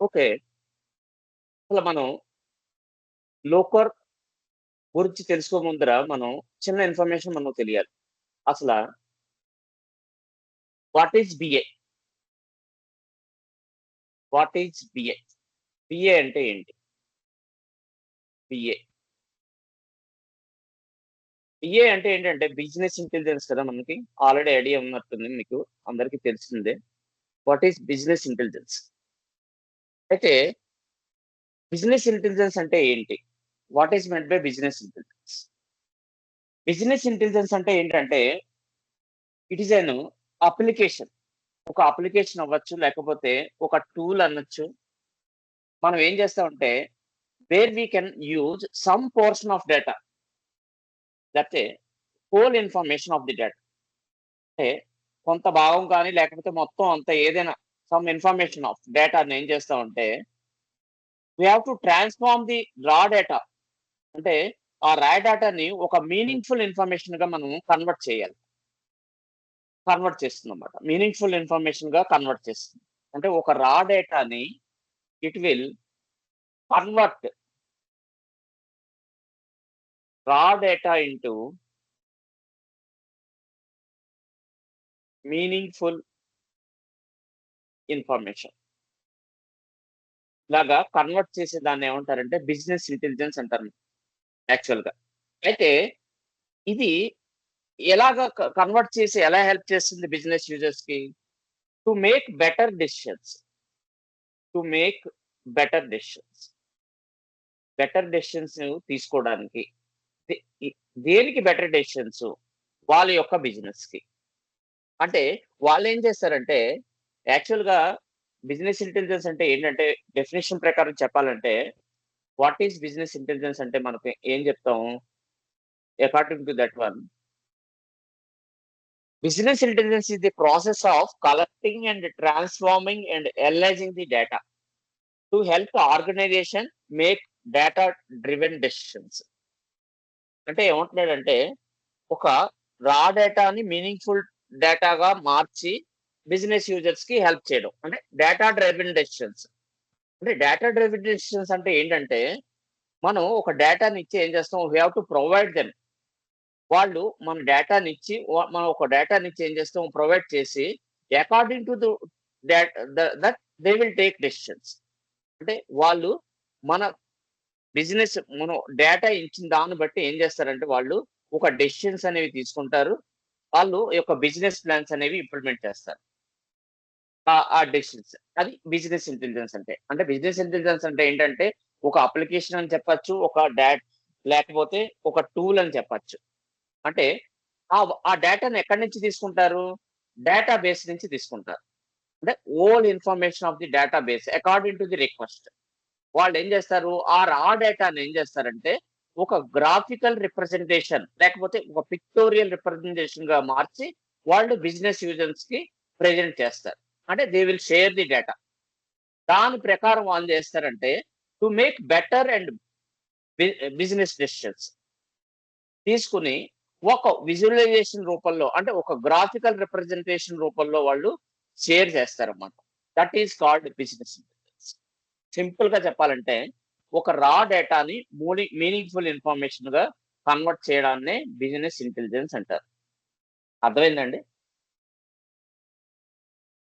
Okay. అసలు మనం locker గురించి తెలుసుకో ముందర మనం చిన్న ఇన్ఫర్మేషన్ మనకు తెలియాలి. అసల what is BA? What is BA? BA అంటే ఏంటి? బిఏ. బిఏ అంటే ఏంటంటే బిజినెస్ ఇంటెలిజెన్స్ కదా మనకి. ఆల్రెడీ ఐడియా ఉన్నట్టుంది మీకు. అందరికీ తెలిసిందే. What is business intelligence? అయితే బిజినెస్ ఇంటెలిజెన్స్ అంటే ఏంటి? What is meant by business intelligence? Business intelligence అంటే ఏంటంటే ఇట్ ఈస్ ఎన్ అప్లికేషన్. ఒక అప్లికేషన్ అవ్వచ్చు, లేకపోతే ఒక టూల్ అనొచ్చు. మనం ఏం చేస్తామంటే where we can use some portion of data that whole information of the data. అంటే కొంత భాగం కానీ లేకపోతే మొత్తం అంతా ఏదైనా సమ్ ఇన్ఫర్మేషన్ ఆఫ్ డేటాని ఏం చేస్తామంటే we have to transform the raw data. అంటే ఆ రా డేటాని ఒక మీనింగ్‌ఫుల్ ఇన్ఫర్మేషన్‌గా మనం కన్వర్ట్ చేయాలి. కన్వర్ట్ చేస్తుందన్నమాట. మీనింగ్‌ఫుల్ ఇన్ఫర్మేషన్‌గా కన్వర్ట్ చేస్తుంది. అంటే ఒక రా డేటాని ఇట్ విల్ కన్వర్ట్ రా డేటా ఇంటూ మీనింగ్‌ఫుల్ ఇన్ఫర్మేషన్. ఇలాగా కన్వర్ట్ చేసే దాన్ని ఏమంటారంటే బిజినెస్ ఇంటెలిజెన్స్ అంటారు యాక్చువల్‌గా. అయితే ఇది ఎలాగా కన్వర్ట్ చేసి ఎలా హెల్ప్ చేస్తుంది బిజినెస్ యూజర్స్‌కి? To make better decisions. To make better decisions. Better decisions తీసుకోవడానికి. దే ఇ దేనికి బెటర్ డెసిషన్స్? వాళ్ళ యొక్క బిజినెస్‌కి. అంటే వాళ్ళేం చేస్తారంటే యాక్చువల్‌గా బిజినెస్ ఇంటెలిజెన్స్ అంటే ఏంటంటే డెఫినిషన్ ప్రకారం చెప్పాలంటే వాట్ ఈస్ బిజినెస్ ఇంటెలిజెన్స్ అంటే మనకు ఏం చెప్తాం? According to that one business intelligence is the process of collecting and transforming and analyzing the data to help the organization make data driven decisions. అంటే ఏమంటున్నాడంటే ఒక రా డేటాని మీనింగ్‌ఫుల్ డేటాగా మార్చి బిజినెస్ యూజర్స్ కి హెల్ప్ చేయడం. అంటే డేటా డ్రివెన్ డెసిషన్స్. అంటే డేటా డ్రివెన్ డెసిషన్స్ అంటే ఏంటంటే మనం ఒక డేటాని ఇచ్చి ఏం చేస్తాం? We have to provide them. వాళ్ళు మన డేటానిచ్చి మనం ఒక డేటానిచ్చి ఏం చేస్తాం ప్రొవైడ్ చేసి according to that they will take decisions. అంటే వాళ్ళు మన బిజినెస్ మనం డేటా ఇచ్చిన దాన్ని బట్టి ఏం చేస్తారంటే వాళ్ళు ఒక డెసిషన్స్ అనేవి తీసుకుంటారు. వాళ్ళు యొక్క బిజినెస్ ప్లాన్స్ అనేవి ఇంప్లిమెంట్ చేస్తారు. ఆ డెసిషన్స్. అది బిజినెస్ ఇంటెలిజెన్స్ అంటే. అంటే బిజినెస్ ఇంటెలిజెన్స్ అంటే ఏంటంటే ఒక అప్లికేషన్ అని చెప్పొచ్చు. ఒక లేకపోతే ఒక టూల్ అని చెప్పొచ్చు. అంటే ఆ డేటాని ఎక్కడి నుంచి తీసుకుంటారు? డేటాబేస్ నుంచి తీసుకుంటారు. అంటే whole information of the database according to the request. వాళ్ళేం చేస్తారు? ఆ రా డేటాని ఏం చేస్తారంటే ఒక గ్రాఫికల్ రిప్రజెంటేషన్ లేకపోతే ఒక పిక్టోరియల్ రిప్రజెంటేషన్‌గా మార్చి వాళ్ళు బిజినెస్ యూజర్స్‌కి ప్రెజెంట్ చేస్తారు. అంటే they will share the data. దాని ప్రకారం వాళ్ళు చేస్తారంటే to make better and be business decisions. తీసుకొని ఒక విజువలైజేషన్ రూపంలో అంటే ఒక గ్రాఫికల్ రిప్రజెంటేషన్ రూపంలో వాళ్ళు షేర్ చేస్తారన్నమాట. That is called business intelligence. Simple గా చెప్పాలంటే ఒక రా డేటాని మీనింగ్ఫుల్ ఇన్ఫర్మేషన్ గా కన్వర్ట్ చేయడాన్నే బిజినెస్ ఇంటెలిజెన్స్ అంటారు. అర్థమైందండి?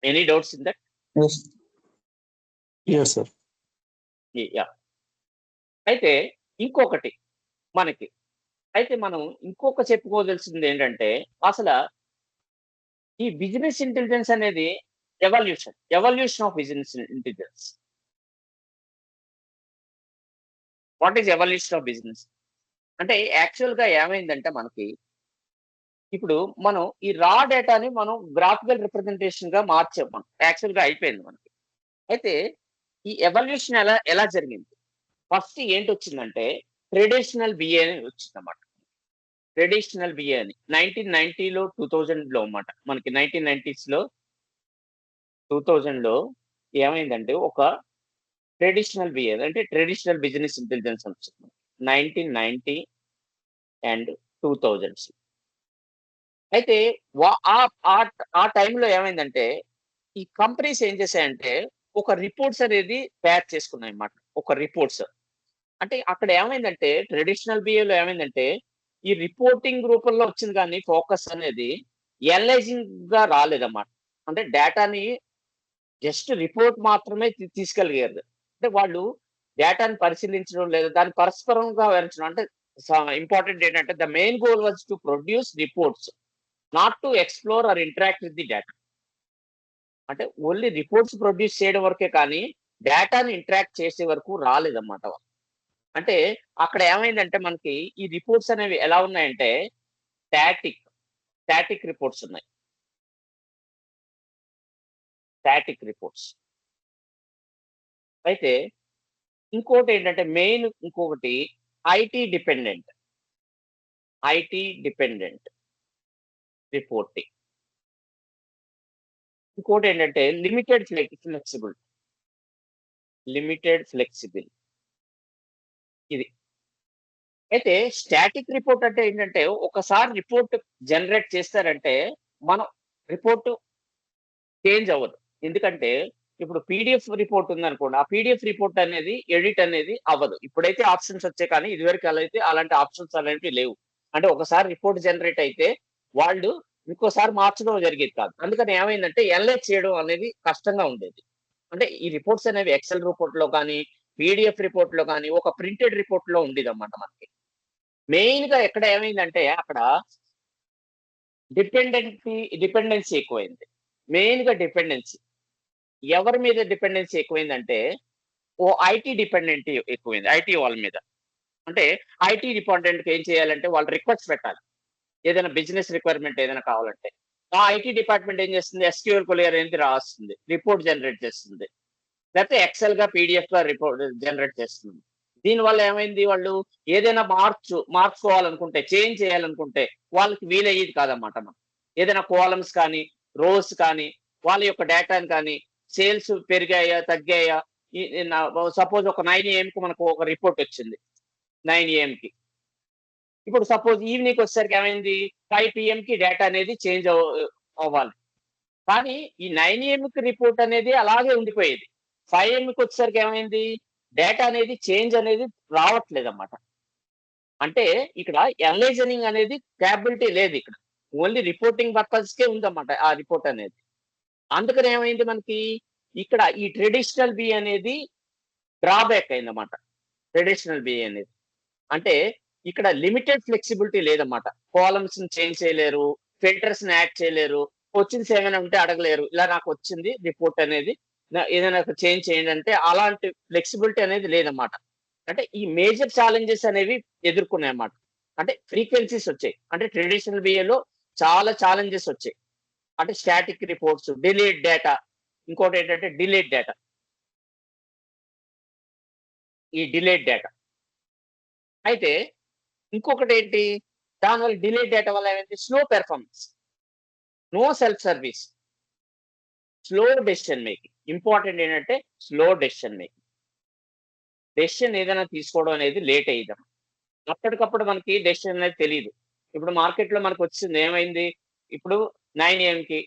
Any doubts in that? Yes, yes, sir. Yeah. అయితే ఇంకొకటి మనకి అయితే మనం ఇంకొక చెప్పుకోదలసింది ఏంటంటే అసలు ఈ బిజినెస్ ఇంటెలిజెన్స్ అనేది evolution of business intelligence. What is evolution of business? అంటే యాక్చువల్ గా ఏమైందంటే మనకి ఇప్పుడు మనం ఈ రా డేటాని మనం గ్రాఫికల్ రిప్రజెంటేషన్ గా మార్చాం మనం. యాక్చువల్ గా అయిపోయింది మనకి. అయితే ఈ ఎవల్యూషన్ ఎలా ఎలా జరిగింది? ఫస్ట్ ఏంటొచ్చిందంటే ట్రెడిషనల్ బిఏ అని వచ్చిందన్నమాట. ట్రెడిషనల్ బిఏ అని 1990లో 2000లో అన్నమాట. మనకి 1990స్‌లో 2000లో ఏమైందంటే ఒక ట్రెడిషనల్ బిఏ అంటే ట్రెడిషనల్ బిజినెస్ ఇంటెలిజెన్స్ అని వచ్చింది. 1990 అండ్ 2000స్. అయితే వా ఆ ఆ ఆ టైంలో ఏమైందంటే ఈ కంపెనీస్ ఏం చేశాయంటే ఒక రిపోర్ట్స్ అనేది తయారు చేసుకున్నాయి అన్నమాట. ఒక రిపోర్ట్స్. అంటే అక్కడ ఏమైందంటే ట్రెడిషనల్ బిఏలో ఏమైందంటే ఈ రిపోర్టింగ్ రూపంలో వచ్చింది కానీ ఫోకస్ అనేది ఎనలైజింగ్‌గా రాలేదన్నమాట. అంటే డేటాని జస్ట్ రిపోర్ట్ మాత్రమే తీసుకెళ్ళగలిగారు. అంటే వాళ్ళు డేటాని పరిశీలించడం లేదా దాన్ని పరస్పరంగా వివరించడం. అంటే ఇంపార్టెంట్ ఏంటంటే the main goal was to produce reports. Not to explore or interact with the data. అంటే ఓన్లీ రిపోర్ట్స్ ప్రొడ్యూస్ చేయడం వరకే కానీ డేటాని ఇంటరాక్ట్ చేసే వరకు రాలేదన్నమాట. అంటే అక్కడ ఏమైందంటే మనకి ఈ రిపోర్ట్స్ అనేవి ఎలా ఉన్నాయంటే స్టాటిక్, స్టాటిక్ రిపోర్ట్స్ ఉన్నాయి. Static reports. అయితే ఇంకోటేంటంటే ఇంకొకటి IT dependent. IT dependent reporting. ఇంకోటేంటంటే ఫ్లెక్సిబుల్. Limited flexible. ఇది. అయితే స్టాటిక్ రిపోర్ట్ అంటే ఏంటంటే ఒకసారి రిపోర్ట్ జనరేట్ చేస్తారంటే మనం రిపోర్ట్ చేంజ్ అవ్వదు. ఎందుకంటే ఇప్పుడు పీడీఎఫ్ రిపోర్ట్ ఉందనుకోండి. ఆ పీడీఎఫ్ రిపోర్ట్ అనేది ఎడిట్ అనేది అవ్వదు. ఇప్పుడైతే ఆప్షన్స్ వచ్చాయి కానీ ఇదివరకు అలా అయితే అలాంటి ఆప్షన్స్ అనేటివి లేవు. అంటే ఒకసారి రిపోర్ట్ జనరేట్ అయితే వాళ్ళు ఇంకోసారి మార్చడం జరిగేది కాదు. అందుకని ఏమైందంటే ఎనలైజ్ చేయడం అనేది కష్టంగా ఉండేది. అంటే ఈ రిపోర్ట్స్ అనేవి ఎక్సెల్ రిపోర్ట్‌లో కానీ, పీడీఎఫ్ రిపోర్ట్‌లో కానీ, ఒక ప్రింటెడ్ రిపోర్ట్‌లో ఉండేదన్నమాట మనకి. మెయిన్‌గా ఎక్కడ ఏమైందంటే అక్కడ డిపెండెన్సీ ఎక్కువైంది. మెయిన్‌గా డిపెండెన్సీ. ఎవరి మీద డిపెండెన్సీ ఎక్కువైందంటే, ఐటీ డిపెండెంట్ ఎక్కువైంది. ఐటీ వాళ్ళ మీద. అంటే ఐటీ డిపార్ట్‌మెంట్‌కి ఏం చేయాలంటే వాళ్ళు రిక్వెస్ట్ పెట్టాలి. ఏదైనా బిజినెస్ రిక్వైర్మెంట్ ఏదైనా కావాలంటే. ఆ ఐటీ డిపార్ట్‌మెంట్ ఏం చేస్తుంది? ఎస్‌క్యూఎల్ కొలియర్ అనేది రాస్తుంది. రిపోర్ట్ జనరేట్ చేస్తుంది. లేకపోతే ఎక్సెల్‌గా, పీడీఎఫ్‌గా రిపోర్ట్ జనరేట్ చేస్తుంది. దీనివల్ల ఏమైంది? వాళ్ళు ఏదైనా మార్చుకోవాలనుకుంటే, చేంజ్ చేయాలనుకుంటే వాళ్ళకి వీలయ్యేది కాదన్నమాట మనకి. ఏదైనా కాలమ్స్ కానీ, రోస్ కానీ, వాళ్ళ యొక్క డేటాని కానీ, సేల్స్ పెరిగాయా? తగ్గాయా? ఈ ఈ నా సపోజ్ ఒక 9 ఏఎంకి మనకు ఒక రిపోర్ట్ వచ్చింది. 9 ఏఎంకి. ఇప్పుడు సపోజ్ ఈవినింగ్ వచ్చేసరికి ఏమైంది? 5 పీఎంకి డేటా అనేది చేంజ్ అవ్వాలి. కానీ ఈ 9 ఏఎంకి రిపోర్ట్ అనేది అలాగే ఉండిపోయేది. 5 ఎంకి వచ్చేసరికి ఏమైంది? డేటా అనేది చేంజ్ అనేది రావట్లేదన్నమాట. అంటే ఇక్కడ ఎనలైజనింగ్ అనేది కేపబిలిటీ లేదిక్కడ. ఓన్లీ రిపోర్టింగ్ పర్పస్‌కే ఉందన్నమాట ఆ రిపోర్ట్ అనేది. అందుకని ఏమైంది మనకి? ఇక్కడ ఈ ట్రెడిషనల్ బి అనేది డ్రాబ్యాక్ అయిందన్నమాట. ట్రెడిషనల్ బి అనేది. అంటే ఇక్కడ లిమిటెడ్ ఫ్లెక్సిబిలిటీ లేదన్నమాట. కాలమ్స్‌ని చేంజ్ చేయలేరు. ఫిల్టర్స్‌ని యాడ్ చేయలేరు. క్వెషన్స్ ఏమైనా ఉంటే అడగలేరు. ఇలా నాకొచ్చింది రిపోర్ట్ అనేది. ఏదైనా చేంజ్ చేయండి అంటే అలాంటి ఫ్లెక్సిబిలిటీ అనేది లేదన్నమాట. అంటే ఈ మేజర్ ఛాలెంజెస్ అనేవి ఎదుర్కొన్నాయన్నమాట. అంటే ఫ్రీక్వెన్సీస్ వచ్చాయి. అంటే ట్రెడిషనల్ బిఏలో చాలా ఛాలెంజెస్ వచ్చాయి. అంటే స్టాటిక్ రిపోర్ట్స్, డిలీట్ డేటా. ఇంకోటేంటంటే డిలీట్ డేటా. ఈ డిలీట్ డేటా. అయితే ఇంకొకటేంటి? దానివల్ల డిలీట్ డేటా వల్ల ఏమైంది? Slow performance. No self service. Slow decision making. Important ఏంటంటే స్లో డెసిషన్ మేకింగ్. డెసిషన్ ఏదైనా తీసుకోవడం అనేది లేట్ అయ్యిదం. అప్పటికప్పుడు మనకి డెసిషన్ అనేది తెలీదు. ఇప్పుడు మార్కెట్‌లో మనకొచ్చింది ఏమైంది? ఇప్పుడు 9 ఏఎంకి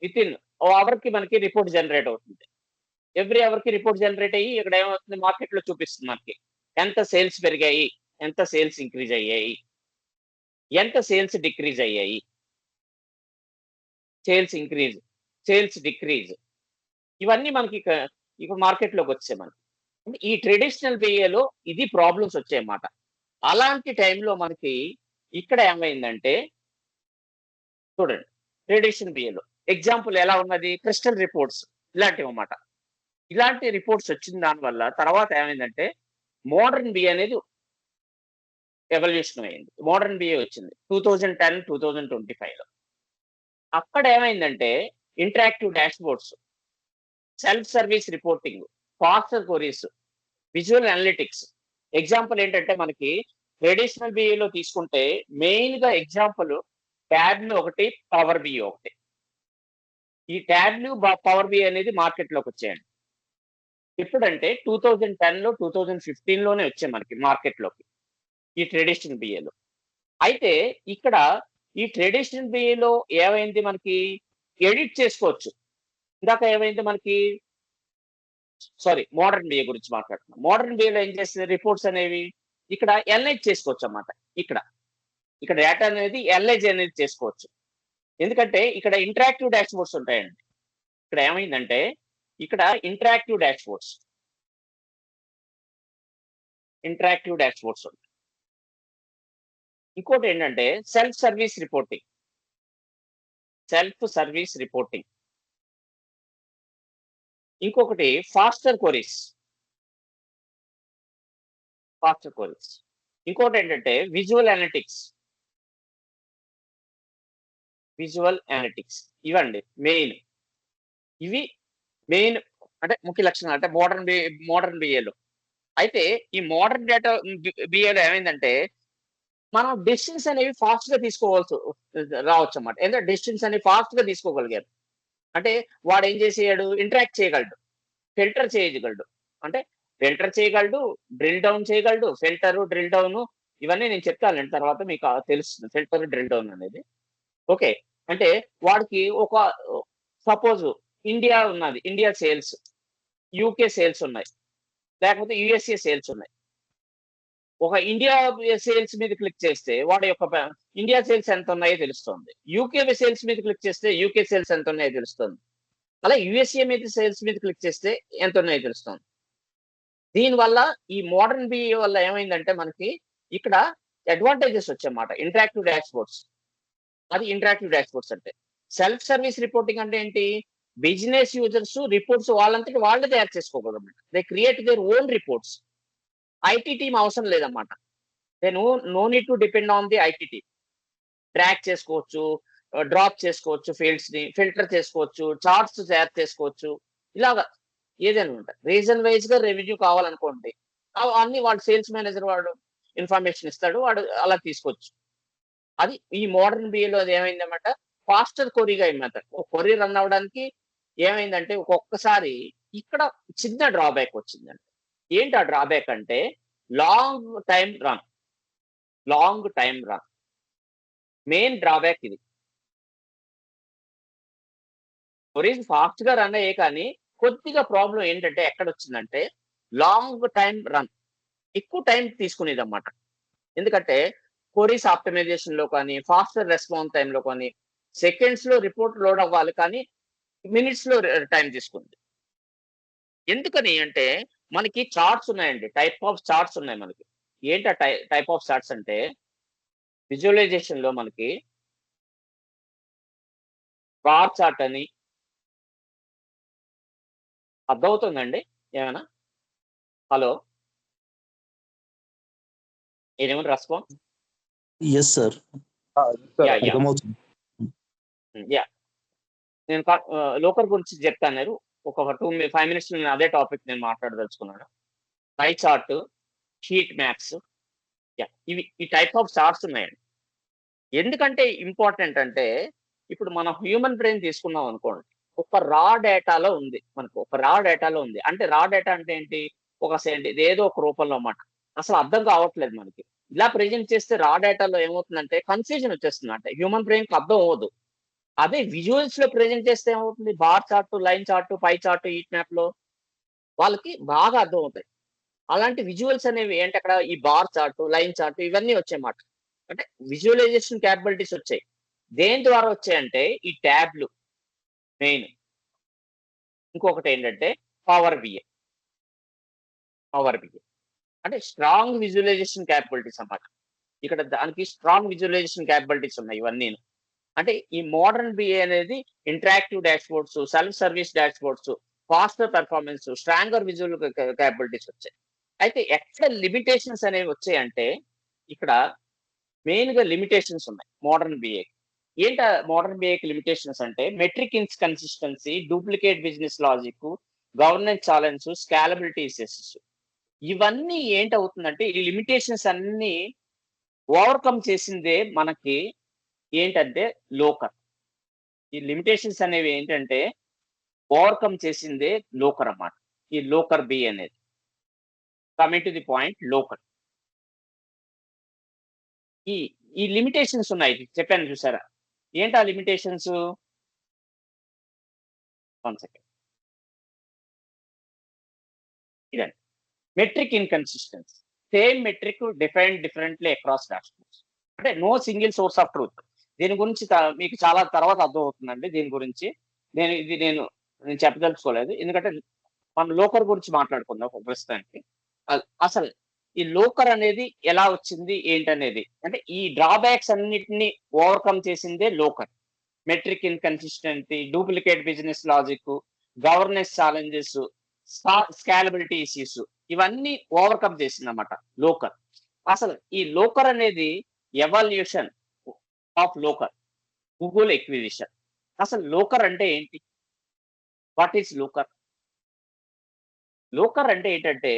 వితిన్ ఓ అవర్‌కి మనకి రిపోర్ట్ జనరేట్ అవుతుంది. ఎవ్రీ అవర్‌కి రిపోర్ట్ జనరేట్ అయ్యి ఇక్కడ ఏమవుతుంది మార్కెట్‌లో చూపిస్తుంది మనకి. ఎంత సేల్స్ పెరిగాయి? ఎంత సేల్స్ ఇంక్రీజ్ అయ్యాయి? ఎంత సేల్స్ డిక్రీజ్ అయ్యాయి? Sales increase, sales decrease. ఇవన్నీ మనకి ఇప్పుడు మార్కెట్‌లోకొచ్చాయి మనకి. అంటే ఈ ట్రెడిషనల్ బిఏలో ఇది ప్రాబ్లమ్స్ వచ్చాయన్నమాట. అలాంటి టైంలో మనకి ఇక్కడ ఏమైందంటే చూడండి ట్రెడిషనల్ బిఏలో ఎగ్జాంపుల్ ఎలా ఉన్నది? క్రిస్టల్ రిపోర్ట్స్ ఇలాంటివన్నమాట. ఇలాంటి రిపోర్ట్స్ వచ్చిన దాని వల్ల తర్వాత ఏమైందంటే మోడర్న్ బిఏ అనేది ఎవల్యూషన్ అయింది. మోడర్న్ బిఏ వచ్చింది. 2010, 2025లో. అక్కడ ఏమైందంటే interactive dashboards, self service reporting, faster queries, visual analytics. Example ఏంటంటే మనకి ట్రెడిషనల్ బిఏలో తీసుకుంటే మెయిన్‌గా ఎగ్జాంపుల్ టాబ్‌లో ఒకటి, పవర్ బిఐ ఒకటి. ఈ టాబ్‌లు, పవర్ బిఐ అనేది మార్కెట్‌లోకొచ్చాయండి. ఎప్పుడంటే 2010లో, 2015లోనే వచ్చాయి మనకి మార్కెట్‌లోకి. ఈ ట్రెడిషనల్ బిఏలో. అయితే ఇక్కడ ఈ ట్రెడిషనల్ బిఏలో ఏమైంది మనకి ఎడిట్ చేసుకోవచ్చు. ఇందాక ఏమైంది మనకి సారీ, మోడర్న్ బిఏ గురించి మాట్లాడుతున్నాం. మోడర్న్ బిఏలో ఏం చేస్తుంది, రిపోర్ట్స్ అనేవి ఇక్కడ ఎల్ఐజ్ చేసుకోవచ్చు అన్నమాట. ఇక్కడ ఇక్కడ డేటా అనేది ఎల్ఐజ్ అనేది చేసుకోవచ్చు. ఎందుకంటే ఇక్కడ ఇంటరాక్టివ్ డాష్ బోర్డ్స్ ఉంటాయండి. ఇక్కడ ఏమైందంటే ఇక్కడ ఇంటరాక్టివ్ డాష్ బోర్డ్స్ ఉంటాయి. ఇంకోటి ఏంటంటే సెల్ఫ్ సర్వీస్ రిపోర్టింగ్. ఇంకొకటి ఫాస్టర్ క్వరీస్. ఇంకోటి ఏంటంటే విజువల్ అనలిటిక్స్. ఇవండి ఇవి మెయిన్ అంటే ముఖ్య లక్షణాలు అంటే మోడర్న్ బిఏలో. అయితే ఈ మోడర్న్ డేటా బిఏలో ఏమైందంటే మనం డెసిషన్స్ అనేవి ఫాస్ట్ గా తీసుకోవాల్సి రావచ్చు అన్నమాట. ఎందుకంటే డెసిషన్స్ అనేవి ఫాస్ట్ గా తీసుకోగలిగారు. అంటే వాడు ఏం చేసేయాడు, ఇంటరాక్ట్ చేయగలడు, ఫిల్టర్ చేయగలడు. అంటే ఫిల్టర్ చేయగలడు, డ్రిల్ డౌన్ చేయగలడు. డ్రిల్ డౌన్ ఇవన్నీ నేను చెప్తానండి తర్వాత, మీకు తెలుస్తుంది ఫిల్టర్ డ్రిల్ డౌన్ అనేది. ఓకే, అంటే వాడికి ఒక suppose India sales, UK sales ఉన్నాయి, లేకపోతే యుఎస్ఏ సేల్స్ ఉన్నాయి. ఒక ఇండియా సేల్స్ మీద క్లిక్ చేస్తే వాడి యొక్క ఇండియా సేల్స్ ఎంత ఉన్నాయో తెలుస్తుంది. యూకే సేల్స్ మీద క్లిక్ చేస్తే యూకే సేల్స్ ఎంత ఉన్నాయో తెలుస్తుంది. అలా యుఎస్ఏ మీద సేల్స్ మీద క్లిక్ చేస్తే ఎంత ఉన్నాయో తెలుస్తుంది. దీనివల్ల ఈ మోడర్న్ బిఏ వల్ల ఏమైందంటే మనకి ఇక్కడ అడ్వాంటేజెస్ వచ్చాయన్నమాట. ఇంటరాక్టివ్ డాష్ బోర్డ్స్ అంటే సెల్ఫ్ సర్వీస్ రిపోర్టింగ్ అంటే ఏంటి, బిజినెస్ యూజర్స్ రిపోర్ట్స్ వాళ్ళంతటి వాళ్ళే తయారు చేసుకోగలరు. They create their own reports. IT team అవసరం లేదన్నమాట. No need to depend on the IT team. Track చేసుకోవచ్చు, డ్రాప్ చేసుకోవచ్చు, ఫీల్డ్స్ ని ఫిల్టర్ చేసుకోవచ్చు, చార్ట్స్ తయారు చేసుకోవచ్చు. ఇలాగా ఏదైనా ఉంటాయి. రీజన్ వైజ్ గా రెవెన్యూ కావాలనుకోండి, అన్ని వాడు సేల్స్ మేనేజర్ వాడు ఇన్ఫర్మేషన్ ఇస్తాడు, వాడు అలా తీసుకోవచ్చు. అది ఈ మోడర్న్ బిఏలో అది ఏమైందన్నమాట, ఫాస్టర్ కొరీగా అయిందన్నమాట. ఒక కొరీ రన్ అవ్వడానికి ఏమైందంటే ఒక్కొక్కసారి ఇక్కడ చిన్న డ్రాబ్యాక్ వచ్చిందండి. ఏంటి ఆ డ్రాబ్యాక్ అంటే long time run. Main drawback ఇది. కొరీస్ ఫాస్ట్ గా రన్ అయ్యే కానీ కొద్దిగా ప్రాబ్లం ఏంటంటే ఎక్కడ వచ్చిందంటే లాంగ్ టైం రన్, ఎక్కువ టైం తీసుకునేది అన్నమాట. ఎందుకంటే కొరీస్ ఆప్టిమైజేషన్ లో కానీ, ఫాస్టర్ రెస్పాన్స్ టైంలో కానీ, సెకండ్స్ లో రిపోర్ట్ లోడ్ అవ్వాలి కానీ మినిట్స్ లో టైం తీసుకుంది. ఎందుకని అంటే మనకి చార్ట్స్ ఉన్నాయండి, టైప్ ఆఫ్ చార్ట్స్ ఉన్నాయి మనకి. ఏంటి ఆ టైప్ ఆఫ్ చార్ట్స్ అంటే విజువలైజేషన్ లో మనకి బార్ చార్ట్ అని అర్థమవుతుందండి ఏమైనా? హలో, ఏదేమైనా రెస్పాన్స్? ఎస్ సార్, యా అర్థమవుతుంది. యా నేను లోకర్ గురించి చెప్తాను. ఒక 5 మినిట్స్ నేను అదే టాపిక్ నేను మాట్లాడదలుచుకున్నాను. పై చార్ట్, హీట్ మ్యాప్స్, ఇవి ఈ టైప్ ఆఫ్ చార్ట్స్ ఉన్నాయండి. ఎందుకంటే ఇంపార్టెంట్ అంటే ఇప్పుడు మనం హ్యూమన్ బ్రెయిన్ తీసుకున్నాం అనుకోండి, ఒక రా డేటాలో ఉంది మనకు. అంటే రా డేటా అంటే ఏంటి, ఇది ఏదో ఒక రూపంలో అన్నమాట. అసలు అర్థం కావట్లేదు మనకి. ఇలా ప్రెజెంట్ చేస్తే రా డేటాలో ఏమవుతుందంటే కన్ఫ్యూజన్ వచ్చేస్తుంది. అంటే హ్యూమన్ బ్రెయిన్ కి అర్థం అవ్వదు. అదే విజువల్స్ లో ప్రెజెంట్ చేస్తే ఏమవుతుంది, bar chart, line chart, pie chart, heat map లో వాళ్ళకి బాగా అర్థం అవుతాయి. అలాంటి విజువల్స్ అనేవి ఏంటి, అక్కడ ఈ బార్ చార్ట్, లైన్ చార్ట్ ఇవన్నీ వచ్చాయన్నమాట. అంటే విజువలైజేషన్ క్యాపబిలిటీస్ వచ్చాయి. దేని ద్వారా వచ్చాయంటే ఈ ట్యాబ్లు మెయిన్. ఇంకొకటి ఏంటంటే పవర్ బిఏ అంటే స్ట్రాంగ్ విజువలైజేషన్ క్యాపబిలిటీస్ అన్నమాట. ఇక్కడ దానికి స్ట్రాంగ్ విజువలైజేషన్ క్యాపబిలిటీస్ ఉన్నాయి ఇవన్నీ. అంటే ఈ మోడర్న్ బిఏ అనేది interactive dash boards, self service dash boards, faster performance, stronger visual capabilities వచ్చాయి. అయితే ఎక్కడ లిమిటేషన్స్ అనేవి వచ్చాయంటే ఇక్కడ మెయిన్ గా లిమిటేషన్స్ ఉన్నాయి మోడర్న్ బిఏ. ఏంట మోడర్న్ బిఏకి లిమిటేషన్స్ అంటే metric inconsistency, duplicate business logic, governance challenge, scalability issues. ఇవన్నీ ఏంటవుతుందంటే ఈ లిమిటేషన్స్ అన్ని ఓవర్కమ్ చేసిందే మనకి ఏంటంటే లోకర్. ఈ లిమిటేషన్స్ అనేవి ఏంటంటే ఓవర్కమ్ చేసిందే లోకర్ అన్నమాట. ఈ లోకర్ బి అనేది. Coming to the point, Looker. ఈ ఈ లిమిటేషన్స్ ఉన్నాయి, చెప్పాను చూసారా? ఏంటి ఆ లిమిటేషన్స్? 1 సెకండ్. ఇదండి metric inconsistency. Same metric defined differently across dashboards. అంటే no single source of truth. దీని గురించి మీకు చాలా తర్వాత అర్థమవుతుందండి. దీని గురించి నేను చెప్పదలుచుకోలేదు. ఎందుకంటే మనం లోకర్ గురించి మాట్లాడుకుందాం ఒక ప్రస్తుతానికి. అసలు ఈ లోకర్ అనేది ఎలా వచ్చింది ఏంటనేది, అంటే ఈ డ్రాబ్యాక్స్ అన్నిటిని ఓవర్కమ్ చేసిందే Looker. Metric inconsistency, duplicate business logic, governance challenges, scalability issues, ఇవన్నీ ఓవర్కమ్ చేసిందన్నమాట లోకర్. అసలు ఈ లోకర్ అనేది evolution of Looker, Google acquisition. అసలు లోకర్ అంటే ఏంటి? What is Looker? లోకర్ అంటే ఏంటంటే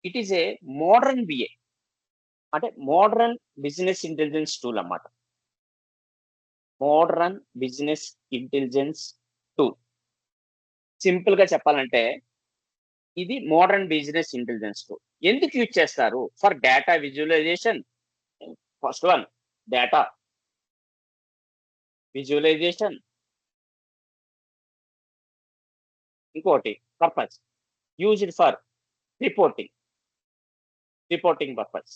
it is a modern BA, అంటే మోడర్న్ బిజినెస్ ఇంటెలిజెన్స్ టూల్ అన్నమాట. Modern business intelligence tool. Simple గా చెప్పాలంటే ఇది మోడర్న్ బిజినెస్ ఇంటెలిజెన్స్ టూల్. ఎందుకు యూజ్ చేస్తారు? For data visualisation. First one data visualisation. ఇంకోటి purpose, used for reporting purpose.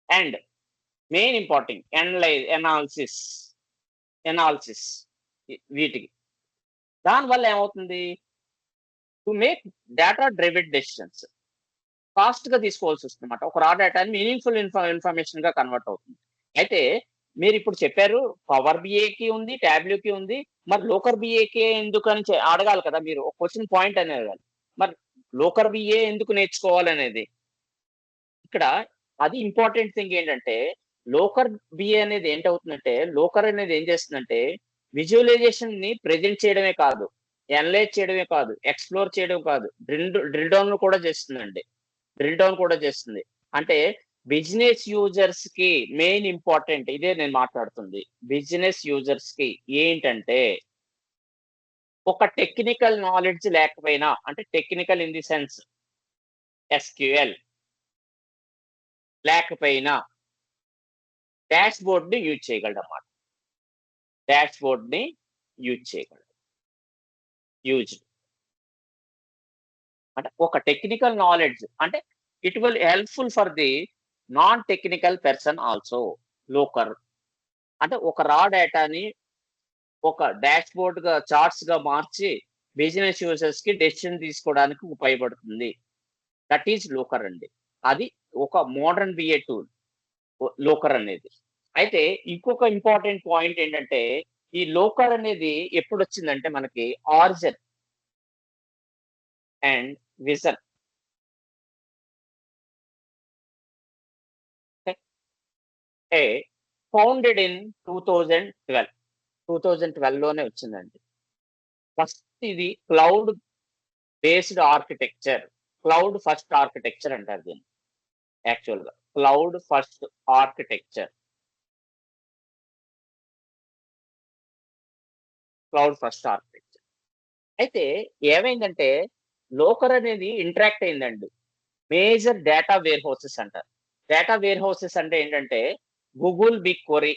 And main important analysis వీటికి. దానివల్ల ఏమవుతుంది? To make data driven decisions. Fast గా తీసుకోవాల్సి వస్తుంది అనమాట. ఒక రా డేటాని మీనింగ్ఫుల్ ఇన్ఫర్మేషన్ గా కన్వర్ట్ అవుతుంది. అయితే మీరు ఇప్పుడు చెప్పారు పవర్ బిఏకి ఉంది, టాబ్లూకి ఉంది, మరి లోకర్ బిఏకి ఎందుకు అని అడగాలి కదా మీరు. ఒక క్వశ్చన్ పాయింట్ అనేది, మరి లోకర్ బిఏ ఎందుకు నేర్చుకోవాలి అనేది. ఇక్కడ అది ఇంపార్టెంట్ థింగ్ ఏంటంటే లోకర్ బిఏ అనేది ఏంటవుతుందంటే, లోకర్ అనేది ఏం చేస్తుందంటే విజువలైజేషన్ ని ప్రెజెంట్ చేయడమే కాదు, అనలైజ్ చేయడమే కాదు, ఎక్స్ప్లోర్ చేయడం కాదు, డ్రిల్ డౌన్ కూడా చేస్తుందండి. డ్రిల్ డౌన్ కూడా చేస్తుంది. అంటే బిజినెస్ యూజర్స్ కి మెయిన్ ఇంపార్టెంట్ ఇదే నేను మాట్లాడుతుంది. బిజినెస్ యూజర్స్ కి ఏంటంటే ఒక టెక్నికల్ నాలెడ్జ్ లేకపోయినా, అంటే technical in the sense SQL లేకపోయినా డాష్ బోర్డ్ ని యూజ్ చేయగలడు అన్నమాట. డాష్ బోర్డ్ ని యూజ్ చేయగలడు. అంటే ఒక టెక్నికల్ నాలెడ్జ్, అంటే it will helpful for the non technical person also. Locker అంటే ఒక రా డేటాని ఒక డాష్ బోర్డ్ గా, చార్ట్స్ గా మార్చి బిజినెస్ యూజర్స్ కి డెసిషన్ తీసుకోవడానికి ఉపయోగపడుతుంది. దట్ ఈజ్ లోకర్ అండి. అది ఒక మోడర్న్ బిఏ టూల్ లోకర్ అనేది. అయితే ఇంకొక ఇంపార్టెంట్ పాయింట్ ఏంటంటే ఈ లోకర్ అనేది ఎప్పుడు వచ్చిందంటే మనకి origin and vision. Founded in 2012 లోనే వచ్చిందండి. ఫస్ట్ ఇది cloud based architecture, cloud first architecture అంటారు దీన్ని. యాక్చువల్ గా cloud first architecture, cloud first architecture. అయితే ఏమైందంటే లోకర్ అనేది ఇంటరాక్ట్ అయిందండి మేజర్ డేటా వేర్ హౌసెస్ అంటారు. డేటా వేర్ హౌసెస్ అంటే ఏంటంటే గూగుల్ బిగ్ క్వరీ,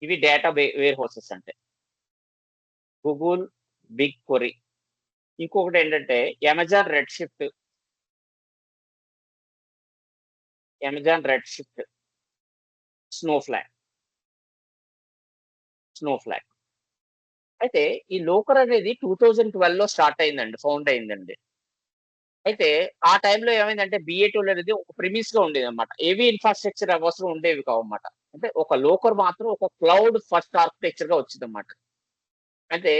ఇవి డేటా వేర్ హౌసెస్ అంటే గూగుల్ బిగ్ క్వరీ. ఇంకొకటి ఏంటంటే అమెజాన్ రెడ్ షిఫ్ట్, స్నోఫ్లాక్. అయితే ఈ లోకర్ అనేది 2012 లో స్టార్ట్ అయిందండి, ఫౌండ్ అయిందండి. అయితే ఆ టైంలో ఏమైందంటే బిఏ టూల్ అనేది ఒక ప్రిమిస్ గా ఉండేది అనమాట. ఏవి ఇన్ఫ్రాస్ట్రక్చర్ అవసరం ఉండేవి కావన్నమాట. అంటే ఒక లోకర్ మాత్రం ఒక క్లౌడ్ ఫస్ట్ ఆర్కిటెక్చర్ గా వచ్చింది అనమాట. అంటే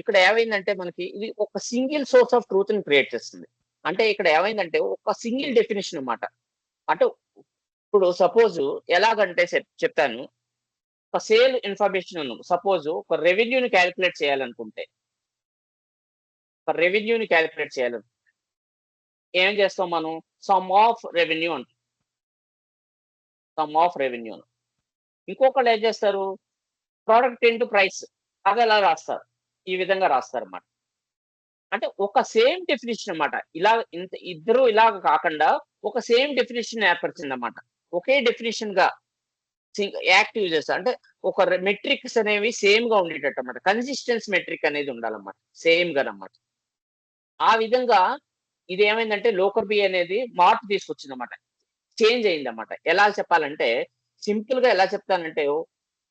ఇక్కడ ఏమైందంటే మనకి ఇది ఒక సింగిల్ సోర్స్ ఆఫ్ ట్రూత్ ని క్రియేట్ చేస్తుంది. అంటే ఇక్కడ ఏమైందంటే ఒక సింగిల్ డెఫినేషన్ అన్నమాట. అంటే ఇప్పుడు సపోజ్ ఎలాగంటే చెప్తాను. ఒక సేల్ ఇన్ఫర్మేషన్ సపోజ్ ఒక రెవెన్యూని క్యాలిక్యులేట్ చేయాలనుకుంటే, ఏం చేస్తాం మనం? సమ్ ఆఫ్ రెవెన్యూ అంటాం. Some of revenue. ఇంకొకళ్ళు ఏం చేస్తారు? ప్రోడక్ట్ ఇంటూ ప్రైస్, అది ఎలా రాస్తారు? ఈ విధంగా రాస్తారు అన్నమాట. అంటే ఒక సేమ్ డెఫినిషన్ అన్నమాట. ఇలా ఇద్దరు ఇలాగ కాకుండా ఒక సేమ్ డెఫినిషన్ ఏర్పరిచిందన్నమాట. ఒకే డెఫినిషన్ గా యాక్టివ్ చేస్తారు. అంటే ఒక మెట్రిక్స్ అనేవి సేమ్ గా ఉండేటట్టు అన్నమాట. కన్సిస్టెన్స్ మెట్రిక్ అనేది ఉండాలన్నమాట, సేమ్ గా అన్నమాట. ఆ విధంగా ఇది ఏమైందంటే లోకర్ బి అనేది మార్పు తీసుకొచ్చిందన్నమాట. చేంజ్ అయిందన్నమాట. ఎలా చెప్పాలంటే సింపుల్‌గా ఎలా చెప్తానంటే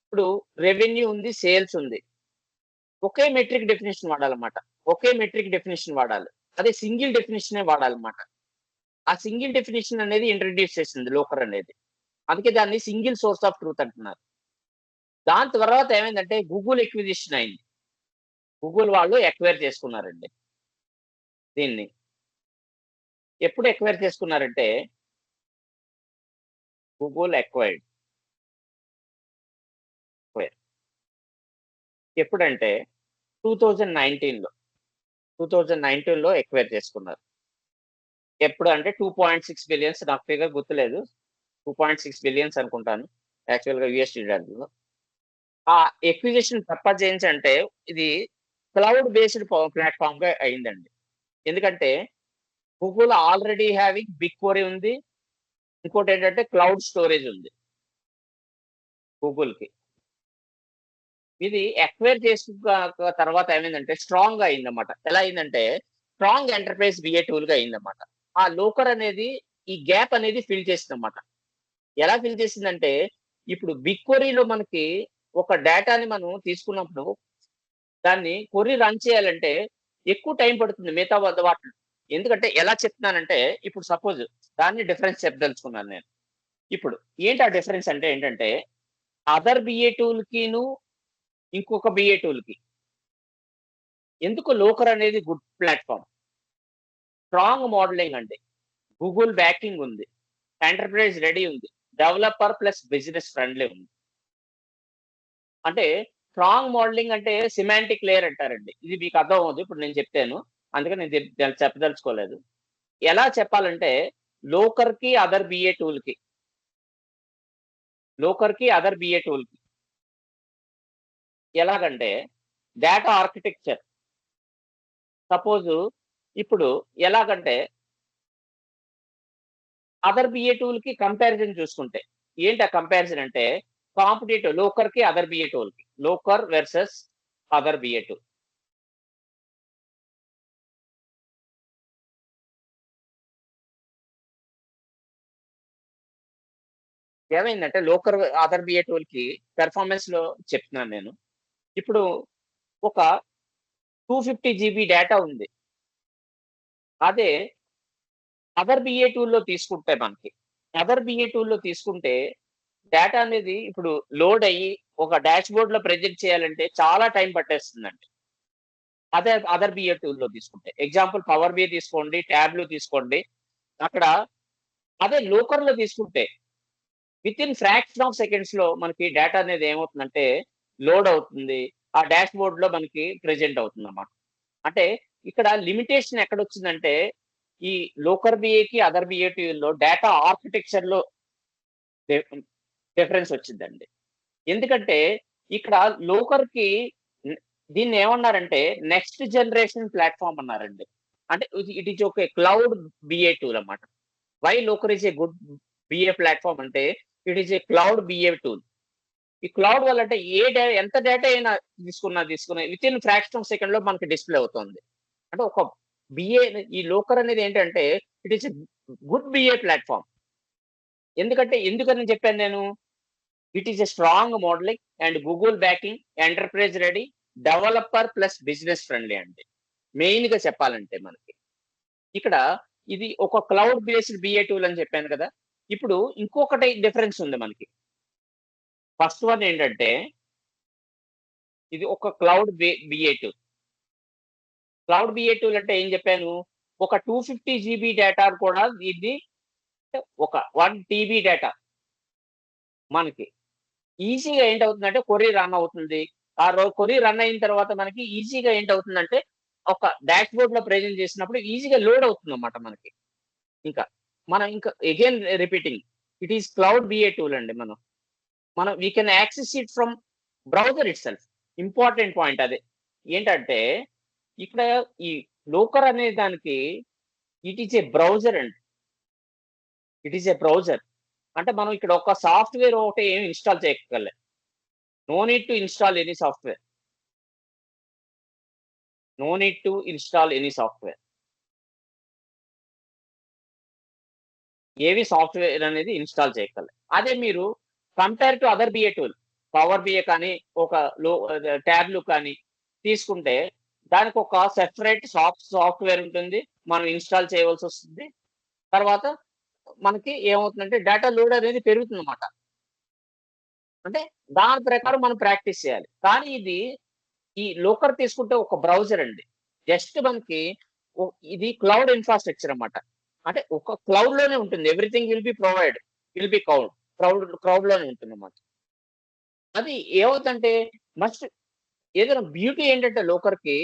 ఇప్పుడు రెవెన్యూ ఉంది, సేల్స్ ఉంది. ఒకే మెట్రిక్ డెఫినిషన్ వాడాలన్నమాట. ఒకే మెట్రిక్ డెఫినిషన్ వాడాలి. అదే సింగిల్ డెఫినిషనే వాడాలన్నమాట. ఆ సింగిల్ డెఫినిషన్ అనేది ఇంట్రొడ్యూస్ చేసింది లోకర్ అనేది. అందుకే దాన్ని సింగిల్ సోర్స్ ఆఫ్ ట్రూత్ అంటున్నారు. దాని తర్వాత ఏమైందంటే గూగుల్ ఎక్విజిషన్ అయింది. గూగుల్ వాళ్ళు ఎక్వైర్ చేసుకున్నారండి దీన్ని. ఎప్పుడు ఎక్వైర్ చేసుకున్నారంటే గూగుల్ ఎక్వైర్డ్. ఎప్పుడంటే 2019లో 2019లో ఎక్వైర్ చేసుకున్నారు. ఎప్పుడు అంటే 2.6 బిలియన్స్ నాకు ఫిగర్ గుర్తులేదు. 2.6 బిలియన్స్ అనుకుంటాను. యాక్చువల్‌గా యూఎస్‌డి డాలర్‌లో. ఆ ఎక్విజిషన్ పర్పస్ ఏంటంటే ఇది క్లౌడ్ బేస్డ్ ప్లాట్‌ఫార్మ్‌గా అయిందండి. ఎందుకంటే గూగుల్ ఆల్రెడీ హావింగ్ బిగ్‌క్వెరీ ఉంది. ఇంకోటేంటంటే క్లౌడ్ స్టోరేజ్ ఉంది గూగుల్‌కి. ఇది ఎక్వైర్ చేసుకున్న తర్వాత ఏమైందంటే స్ట్రాంగ్‌గా అయిందన్నమాట. ఎలా అయిందంటే స్ట్రాంగ్ ఎంటర్‌ప్రైజ్ బిఏ టూల్‌గా అయిందన్నమాట. ఆ లోకర్ అనేది ఈ గ్యాప్ అనేది ఫిల్ చేసిందన్నమాట. ఎలా ఫిల్ చేసిందంటే ఇప్పుడు బిగ్‌క్వెరీలో మనకి ఒక డేటాని మనం తీసుకున్నప్పుడు దాన్ని క్వెరీ రన్ చేయాలంటే ఎక్కువ టైం పడుతుంది మిగతా వాటిలో. ఎందుకంటే ఎలా చెప్తున్నానంటే ఇప్పుడు సపోజ్ దాన్ని డిఫరెన్స్ చెప్పదలుచుకున్నాను నేను. ఇప్పుడు ఏంటి ఆ డిఫరెన్స్ అంటే ఏంటంటే అదర్ బిఏ టూల్‌కిను ఇంకొక బిఏ టూల్‌కి ఎందుకు లోకర్ అనేది గుడ్ ప్లాట్‌ఫార్మ్. స్ట్రాంగ్ మోడలింగ్ అండి. గూగుల్ బ్యాకింగ్ ఉంది. ఎంటర్‌ప్రైజ్ రెడీ ఉంది. డెవలపర్ ప్లస్ బిజినెస్ ఫ్రెండ్లీ ఉంది. అంటే స్ట్రాంగ్ మోడలింగ్ అంటే సిమాంటిక్ లేయర్ అంటారండి. ఇది మీకు అర్థం అవ్వదు. ఇప్పుడు నేను చెప్తాను. అందుకని నేను చెప్పదలుచుకోలేదు. ఎలా చెప్పాలంటే లోకర్‌కి, అదర్ బిఏ టూల్‌కి. లోకర్‌కి, అదర్ బిఏ టూల్‌కి. ఎలాగంటే డేటా ఆర్కిటెక్చర్. సపోజ్ ఇప్పుడు ఎలాగంటే అదర్ బిఏ టూల్‌కి కంపారిజన్ చూసుకుంటే. ఏంటి ఆ కంపారిజన్ అంటే కాంపిటీటివ్ లోకర్‌కి, అదర్ బిఏ టూల్‌కి. Looker versus other BA tool. ఏమైందంటే లోకర్, అదర్ బిఏ టూల్‌కి పెర్ఫార్మన్స్‌లో చెప్తున్నాను నేను. ఇప్పుడు ఒక 250 జీబీ డేటా ఉంది. అదే అదర్ బిఏ టూల్‌లో తీసుకుంటే మనకి. అదర్ బిఏ టూల్‌లో తీసుకుంటే డేటా అనేది ఇప్పుడు లోడ్ అయ్యి ఒక డాష్‌బోర్డ్‌లో ప్రెజెంట్ చేయాలంటే చాలా టైం పట్టేస్తుందండి. అదే అదర్ బిఏ టూల్‌లో తీసుకుంటే. ఎగ్జాంపుల్ పవర్ బిఐ తీసుకోండి, ట్యాబ్‌లో తీసుకోండి. అక్కడ అదే లోకర్‌లో తీసుకుంటే వితిన్ ఫ్రాక్షన్ ఆఫ్ సెకండ్స్‌లో మనకి డేటా అనేది ఏమవుతుందంటే లోడ్ అవుతుంది. ఆ డాష్‌బోర్డ్‌లో మనకి ప్రెజెంట్ అవుతుందన్నమాట. అంటే ఇక్కడ లిమిటేషన్ ఎక్కడొచ్చిందంటే ఈ లోకర్ బిఏకి, అదర్ బిఏ టూల్‌లో డేటా ఆర్కిటెక్చర్‌లో డి డిఫరెన్స్ వచ్చిందండి. ఎందుకంటే ఇక్కడ లోకర్‌కి న్ దీన్నేమన్నారంటే నెక్స్ట్ జనరేషన్ ప్లాట్‌ఫార్మ్ అన్నారండి. అంటే it is okay cloud BA tool అన్నమాట. Why Looker is a good BA platform అంటే it is a cloud BA tool. ఈ క్లౌడ్ వల్ల అంటే ఎంత డేటా అయినా తీసుకున్న వితిన్ ఫ్రాక్షన్ ఆఫ్ సెకండ్‌లో మనకి డిస్‌ప్లే అవుతుంది. అంటే ఒక బిఏ ఈ లోకర్ అనేది ఏంటంటే it is a good BA platform. ఎందుకని చెప్పాను నేను? It is a strong modelling and Google backing, enterprise ready, developer plus business friendly అండి. మెయిన్‌గా చెప్పాలంటే మనకి. ఇక్కడ ఇది ఒక క్లౌడ్ బేస్డ్ బిఏ టూల్ అని చెప్పాను కదా! ఇప్పుడు ఇంకొకటి డిఫరెన్స్ ఉంది మనకి. ఫస్ట్ వన్ ఏంటంటే ఇది ఒక cloud BA tool. Cloud BA tool అంటే ఏం చెప్పాను? ఒక 250 జీబీ డేటా కూడా దీన్ని ఒక 1 టీబీ డేటా మనకి ఈజీగా ఏంటవుతుందంటే క్వెరీ రన్ అవుతుంది. క్వెరీ రన్ అయిన తర్వాత మనకి ఈజీగా ఏంటవుతుందంటే ఒక డాష్‌బోర్డ్‌లో ప్రెజెంట్ చేసినప్పుడు ఈజీగా లోడ్ అవుతుందన్నమాట మనకి. ఇంకా. మనం ఇంకా again repeating it is cloud BA tool అండి మనం we can access it from browser itself. Important point అదే. ఏంటంటే ఇక్కడ ఈ లోకర్ అనే దానికి ఇట్ ఈస్ ఎ బ్రౌజర్ అండి. It is a browser. అంటే మనం ఇక్కడ ఒక సాఫ్ట్‌వేర్ ఒకటి ఏమి ఇన్‌స్టాల్ చేయక్కర్లే. No need to install any software. No need to install any software. ఏవి సాఫ్ట్వేర్ అనేది ఇన్స్టాల్ చేయగలరు. అదే మీరు compare to other BA tool, power BA కానీ, ఒక ట్యాబ్లు కానీ తీసుకుంటే దానికి ఒక సెపరేట్ సాఫ్ట్వేర్ ఉంటుంది. మనం ఇన్స్టాల్ చేయవలసి వస్తుంది. తర్వాత మనకి ఏమవుతుందంటే డేటా లోడ్ అనేది పెరుగుతుందన్నమాట. అంటే దాని ప్రకారం మనం ప్రాక్టీస్ చేయాలి. కానీ ఈ లోకర్ తీసుకుంటే ఒక బ్రౌజర్ అండి. జస్ట్ మనకి ఇది క్లౌడ్ ఇన్‌ఫ్రాస్ట్రక్చర్ అన్నమాట. అంటే ఒక క్లౌడ్‌లోనే ఉంటుంది. ఎవ్రీథింగ్ విల్ బి క్లౌడ్‌లోనే ఉంటుందన్నమాట. అది ఏమవుతుందంటే మస్ట్ ఏదైనా బ్యూటీ ఏంటంటే లోకర్‌కి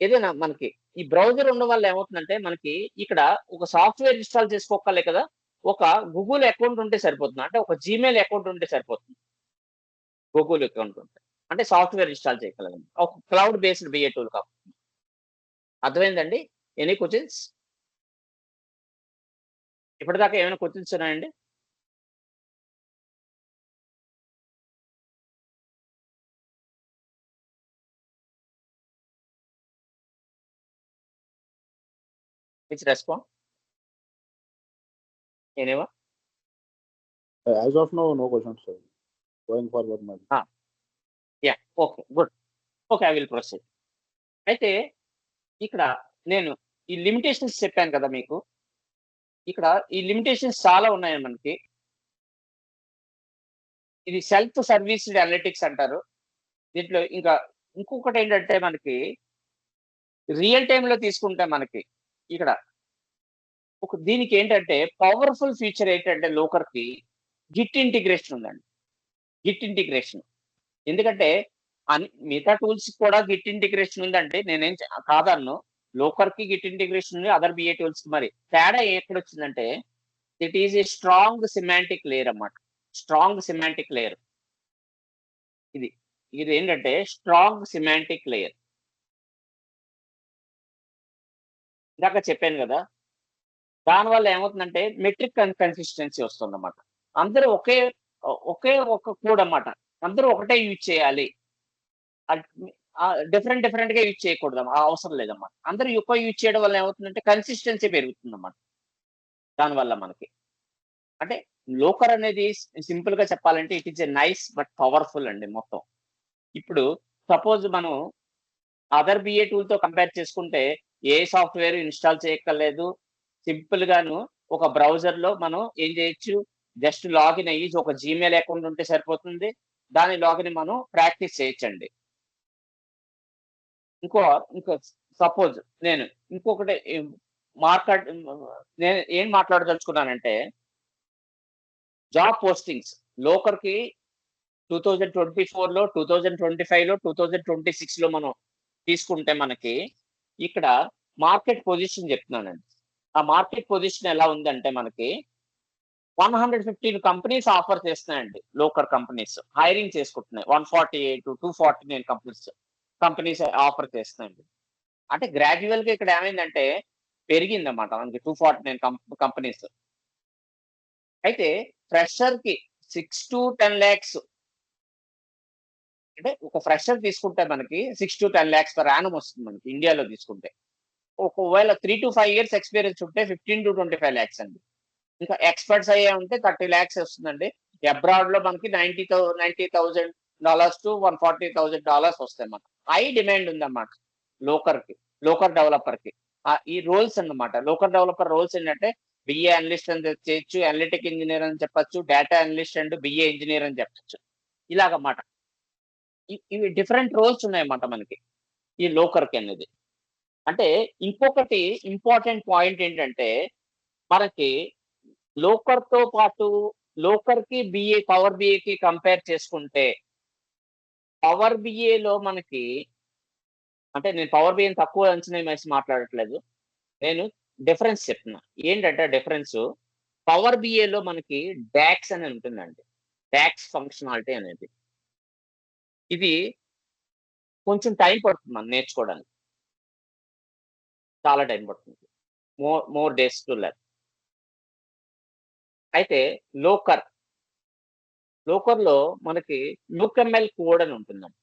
ఏదైనా మనకి ఈ బ్రౌజర్ ఉండడం వల్ల ఏమవుతుందంటే మనకి ఇక్కడ ఒక సాఫ్ట్‌వేర్ ఇన్‌స్టాల్ చేసుకోక్కర్లే కదా! ఒక గూగుల్ అకౌంట్ ఉంటే సరిపోతుంది. అంటే ఒక జీమెయిల్ అకౌంట్ ఉంటే సరిపోతుంది. గూగుల్ అకౌంట్ ఉంటే. అంటే సాఫ్ట్‌వేర్ ఇన్‌స్టాల్ చేయగలం. ఒక క్లౌడ్ బేస్డ్ బిఏ టూల్ అర్థమైందండి? Any questions? ఇప్పటిదాకా ఏమైనా క్వెషన్స్ ఉన్నాయండి? Which respond? Anyone? As of now, no questions, sir. Going forward, maybe. Yeah! Okay. Good. Okay. I will proceed. అయితే ఇక్కడ నేను ఈ లిమిటేషన్స్ చెప్పాను కదా మీకు. ఇక్కడ ఈ లిమిటేషన్స్ చాలా ఉన్నాయి మనకి. ఇది సెల్ఫ్ సర్వీస్డ్ అనలిటిక్స్ అంటారు. దీంట్లో ఇంకా ఇంకొకటేంటంటే మనకి రియల్ టైమ్‌లో తీసుకుంటే మనకి ఇక్కడ దీనికేంటంటే పవర్‌ఫుల్ ఫీచర్ ఏంటంటే లోకర్‌కి గిట్ ఇంటిగ్రేషన్ ఉందండి. Git integration. ఎందుకంటే మిగతా టూల్స్‌కి కూడా గిట్ ఇంటిగ్రేషన్ ఉందంటే నేనేం కాదనను. లోకర్‌కి గిట్ ఇంటిగ్రేషన్ ఉంది. అదర్ బిఏ టూల్స్‌కి మరి. తేడా ఎక్కడొచ్చిందంటే it is a strong semantic layer అన్నమాట. Strong semantic layer. ఇది. ఇదేంటంటే స్ట్రాంగ్ సెమాంటిక్ లేయర్. ఇందాక చెప్పాను గదా! దానివల్ల ఏమవుతుందంటే మెట్రిక్ కన్సిస్టెన్సీ వస్తుందన్నమాట. అందరూ ఒకే ఒక కోడ్ అన్నమాట. అందరూ ఒకటే యూజ్ చేయాలి. డిఫరెంట్‌గా యూజ్ చేయకూడదు. అవసరం లేదన్నమాట. అందరూ ఎక్కువ యూజ్ చేయడం వల్ల ఏమవుతుందంటే కన్సిస్టెన్సీ పెరుగుతుందన్నమాట. దానివల్ల మనకి. అంటే లోకర్ అనేది సింపుల్‌గా చెప్పాలంటే it is a nice but powerful అండి మొత్తం. ఇప్పుడు సపోజ్ మనం అదర్ బిఏ టూల్‌తో కంపేర్ చేసుకుంటే ఏ సాఫ్ట్‌వేర్ ఇన్‌స్టాల్ చేయక్కర్లేదు. సింపుల్‌గాను ఒక బ్రౌజర్‌లో మనం ఏం చేయొచ్చు, జస్ట్ లాగిన్ అయ్యి ఒక జీమెయిల్ అకౌంట్ ఉంటే సరిపోతుంది. దాని లాగిన్ మనం ప్రాక్టీస్ చేయొచ్చండి. ఇంకో ఇంకో సపోజ్ నేను ఇంకొకటి మాట్లాడ్ నేను ఏం మాట్లాడదలుచుకున్నానంటే జాబ్ పోస్టింగ్స్ లోకర్‌కి 2024లో, 2025లో, 2026లో మనం తీసుకుంటే మనకి ఇక్కడ మార్కెట్ పొజిషన్ చెప్తున్నానండి. ఆ మార్కెట్ పొజిషన్ ఎలా ఉందంటే మనకి 115 కంపెనీస్ ఆఫర్ చేస్తున్నాయండి. లోకల్ కంపెనీస్ హైరింగ్ చేసుకుంటున్నాయి. 148, 249 కంపెనీస్ ఆఫర్ చేస్తున్నాయండి. అంటే గ్రాడ్యుయల్‌గా ఇక్కడ ఏమైందంటే పెరిగిందన్నమాట మనకి 249 కంపెనీస్. అయితే ఫ్రెషర్‌కి 6-10 లాక్స్ అంటే ఒక ఫ్రెషర్ తీసుకుంటే మనకి 6-10 లాక్స్ పర్ యానమ్ వస్తుంది మనకి ఇండియాలో తీసుకుంటే. ఒకవేళ 3-5 ఇయర్స్ ఎక్స్‌పీరియన్స్ ఉంటే 15-25 లాక్స్ అండి. ఇంకా ఎక్స్‌పర్ట్స్ అయ్యే ఉంటే 30 లాక్స్ వస్తుందండి. అబ్రాడ్‌లో మనకి $90,000 టు $140,000 వస్తాయి మనకి. హై డిమాండ్ ఉందన్నమాట లోకర్‌కి. లోకర్ డెవలపర్‌కి. ఈ రోల్స్ అన్నమాట. లోకర్ డెవలపర్ రోల్స్ ఏంటంటే బిఏ అనలిస్ట్ అని చేయొచ్చు, అనలిటిక్ ఇంజినీర్ అని చెప్పొచ్చు, data analyst and BA engineer అని చెప్పొచ్చు. ఇలాగన్నమాట. ఇవి డిఫరెంట్ రోల్స్ ఉన్నాయన్నమాట మనకి. ఈ లోకర్‌కి అనేది. అంటే ఇంకొకటి ఇంపార్టెంట్ పాయింట్ ఏంటంటే మనకి లోకర్‌తో పాటు లోకర్‌కి పవర్ బిఏకి కంపేర్ చేసుకుంటే పవర్ బిఏలో మనకి అంటే నేను పవర్ బిఐని తక్కువ అంచనా వేసి మాట్లాడట్లేదు. నేను డిఫరెన్స్ చెప్తున్నా. ఏంటంటే డిఫరెన్సు పవర్ బిఐలో మనకి డాక్స్ అని ఉంటుందండి. డాక్స్ ఫంక్షనాలిటీ అనేది. ఇది కొంచెం టైం పడుతుంది మనం నేర్చుకోవడానికి. చాలా టైం పడుతుంది. More days to learn. అయితే లోకర్, లోకర్‌లో మనకి యూఎంఎల్ కోడ్ అని ఉంటుందండి.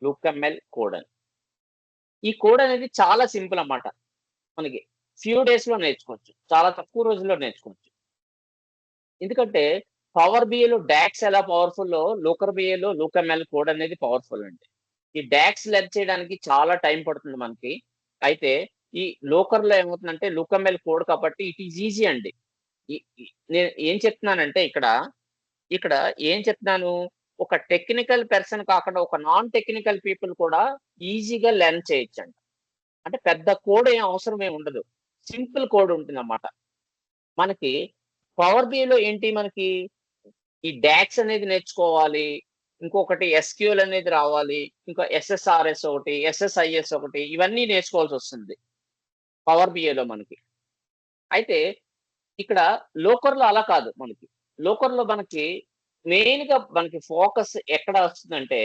యూఎంఎల్ కోడ్ అని. ఈ కోడ్ అనేది చాలా సింపుల్ అన్నమాట మనకి. ఫ్యూ డేస్ లో నేర్చుకోవచ్చు, చాలా తక్కువ రోజుల్లో నేర్చుకోవచ్చు. ఎందుకంటే పవర్ బిఏలో డాక్స్ ఎలా పవర్ఫుల్, లోకర్ బిఏలో లూకమ్ఎల్ కోడ్ అనేది పవర్ఫుల్ అండి. ఈ డాక్స్ లెర్న్ చేయడానికి చాలా టైం పడుతుంది మనకి. అయితే ఈ లోకర్ లో ఏమవుతుందంటే లూకమ్ఎల్ కోడ్ కాబట్టి ఇట్ ఈజ్ ఈజీ అండి. నేను ఏం చెప్తున్నానంటే ఇక్కడ ఏం చెప్తున్నాను, ఒక టెక్నికల్ పర్సన్ కాకుండా ఒక నాన్ టెక్నికల్ పీపుల్ కూడా ఈజీగా లెర్న్ చేయొచ్చండి. అంటే పెద్ద కోడ్ ఏం అవసరం ఏమి ఉండదు. సింపుల్ కోడ్ ఉంటుందన్నమాట. మనకి పవర్ బిఐలో ఏంటి, మనకి ఈ డాక్స్ అనేది నేర్చుకోవాలి. ఇంకొకటి ఎస్క్యూఎల్ అనేది రావాలి. ఇంకా ఎస్ఎస్ఆర్ఎస్ ఒకటి, ఎస్ఎస్ఐఎస్ ఒకటి, ఇవన్నీ నేర్చుకోవాల్సొస్తుంది పవర్ బిఐలో మనకి. అయితే ఇక్కడ లోకర్‌లో అలా కాదు మనకి. లోకర్‌లో మనకి మెయిన్‌గా మనకి ఫోకస్ ఎక్కడ వస్తుందంటే,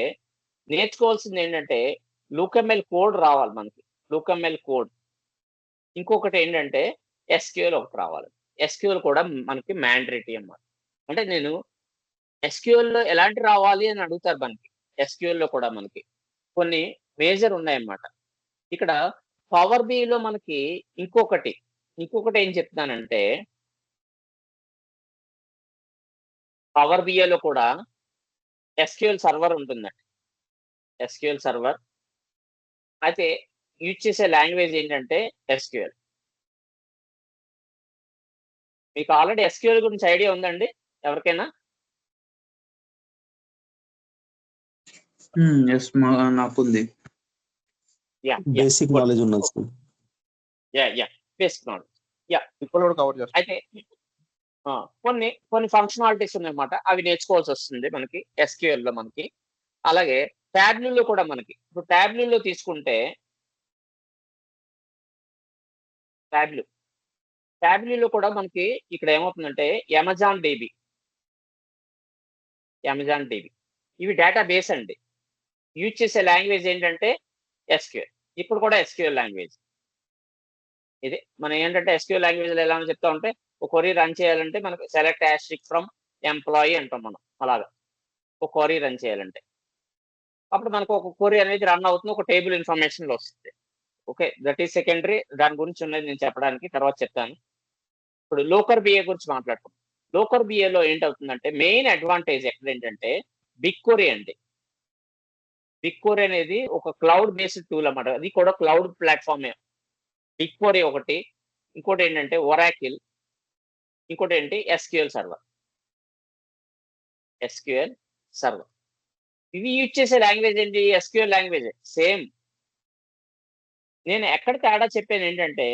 నేర్చుకోవాల్సిందేంటంటే లూకమ్ఎల్ కోడ్ రావాలి మనకి. లూకమ్ఎల్ కోడ్. ఇంకొకటేంటంటే ఎస్‌క్యూఎల్ ఒకటి రావాలి. ఎస్‌క్యూఎల్ కూడా మనకి మ్యాండేటరీ అన్నమాట. అంటే నేను ఎస్‌క్యూఎల్‌లో ఎలాంటి రావాలి అని అడుగుతారు మనకి. ఎస్‌క్యూఎల్‌లో కూడా మనకి కొన్ని మేజర్ ఉన్నాయన్నమాట. ఇక్కడ పవర్ బిఐలో మనకి ఇంకొకటి ఏం చెప్తానంటే, పవర్ బిఐలో కూడా ఎస్‌క్యూఎల్ సర్వర్ ఉంటుందండి. SQL server. అయితే యూజ్ చేసే లాంగ్వేజ్ ఏంటంటే ఎస్‌క్యూఎల్. మీకు ఆల్రెడీ ఎస్‌క్యూఎల్ గురించి ఐడియా ఉందండి ఎవరికైనా? ఎస్ నాకుంది. యాహ్! Basic good. నాలెడ్జ్ ఉన్నది sir. Yeah! Basic knowledge. Yeah! ఇప్పుడు కూడా కవర్ చేస్తాం. అయితే కొన్ని ఫంక్షనాలిటీస్ ఉన్నాయన్నమాట. అవి నేర్చుకోవాల్సొస్తుంది మనకి ఎస్‌క్యూఎల్‌లో మనకి. అలాగే టాబ్లూలో కూడా మనకి. ఇప్పుడు టాబ్లూలో తీసుకుంటే టాబ్లూలో కూడా మనకి ఇక్కడ ఏమవుతుందంటే అమెజాన్ డీబీ. ఇవి డేటాబేస్ అండి. యూజ్ చేసే లాంగ్వేజ్ ఏంటంటే ఎస్‌క్యూఎల్. ఇప్పుడు కూడా ఎస్‌క్యూఎల్ లాంగ్వేజ్. ఇది మనం ఏంటంటే ఎస్‌క్యూఎల్ లాంగ్వేజ్‌లో ఎలా చెప్తా ఉంటే ఒక క్వెరీ రన్ చేయాలంటే మనకు సెలెక్ట్ యాస్ట్రిక్ ఫ్రమ్ ఎంప్లాయీ అంటాం మనం. అలాగా ఒక క్వెరీ రన్ చేయాలంటే. అప్పుడు మనకు ఒక క్వెరీ అనేది రన్ అవుతుంది. ఒక టేబుల్ ఇన్ఫర్మేషన్‌లో వస్తుంది. ఓకే. That is secondary. దాని గురించి ఉన్నది నేను చెప్పడానికి తర్వాత చెప్తాను. ఇప్పుడు లోకర్ బిఏ గురించి మాట్లాడుకుందాం. లోకర్ బిఏలో ఏంటవుతుందంటే మెయిన్ అడ్వాంటేజ్ ఎక్కడేంటంటే బిగ్‌క్వెరీ అండి. బిగ్‌క్వెరీ అనేది ఒక క్లౌడ్ బేస్డ్ టూల్ అన్నమాట. అది కూడా క్లౌడ్ ప్లాట్‌ఫార్మే. బిగ్‌క్వెరీ ఒకటి. ఇంకోటేంటంటే ఒరాకిల్. ఇంకోటేంటి ఎస్‌క్యూఎల్ సర్వర్. ఇవి యూజ్ చేసే లాంగ్వేజ్ ఏంటి? ఎస్‌క్యూఎల్ లాంగ్వేజే. సేమ్. నేను ఎక్కడ తేడా చెప్పానేంటంటే,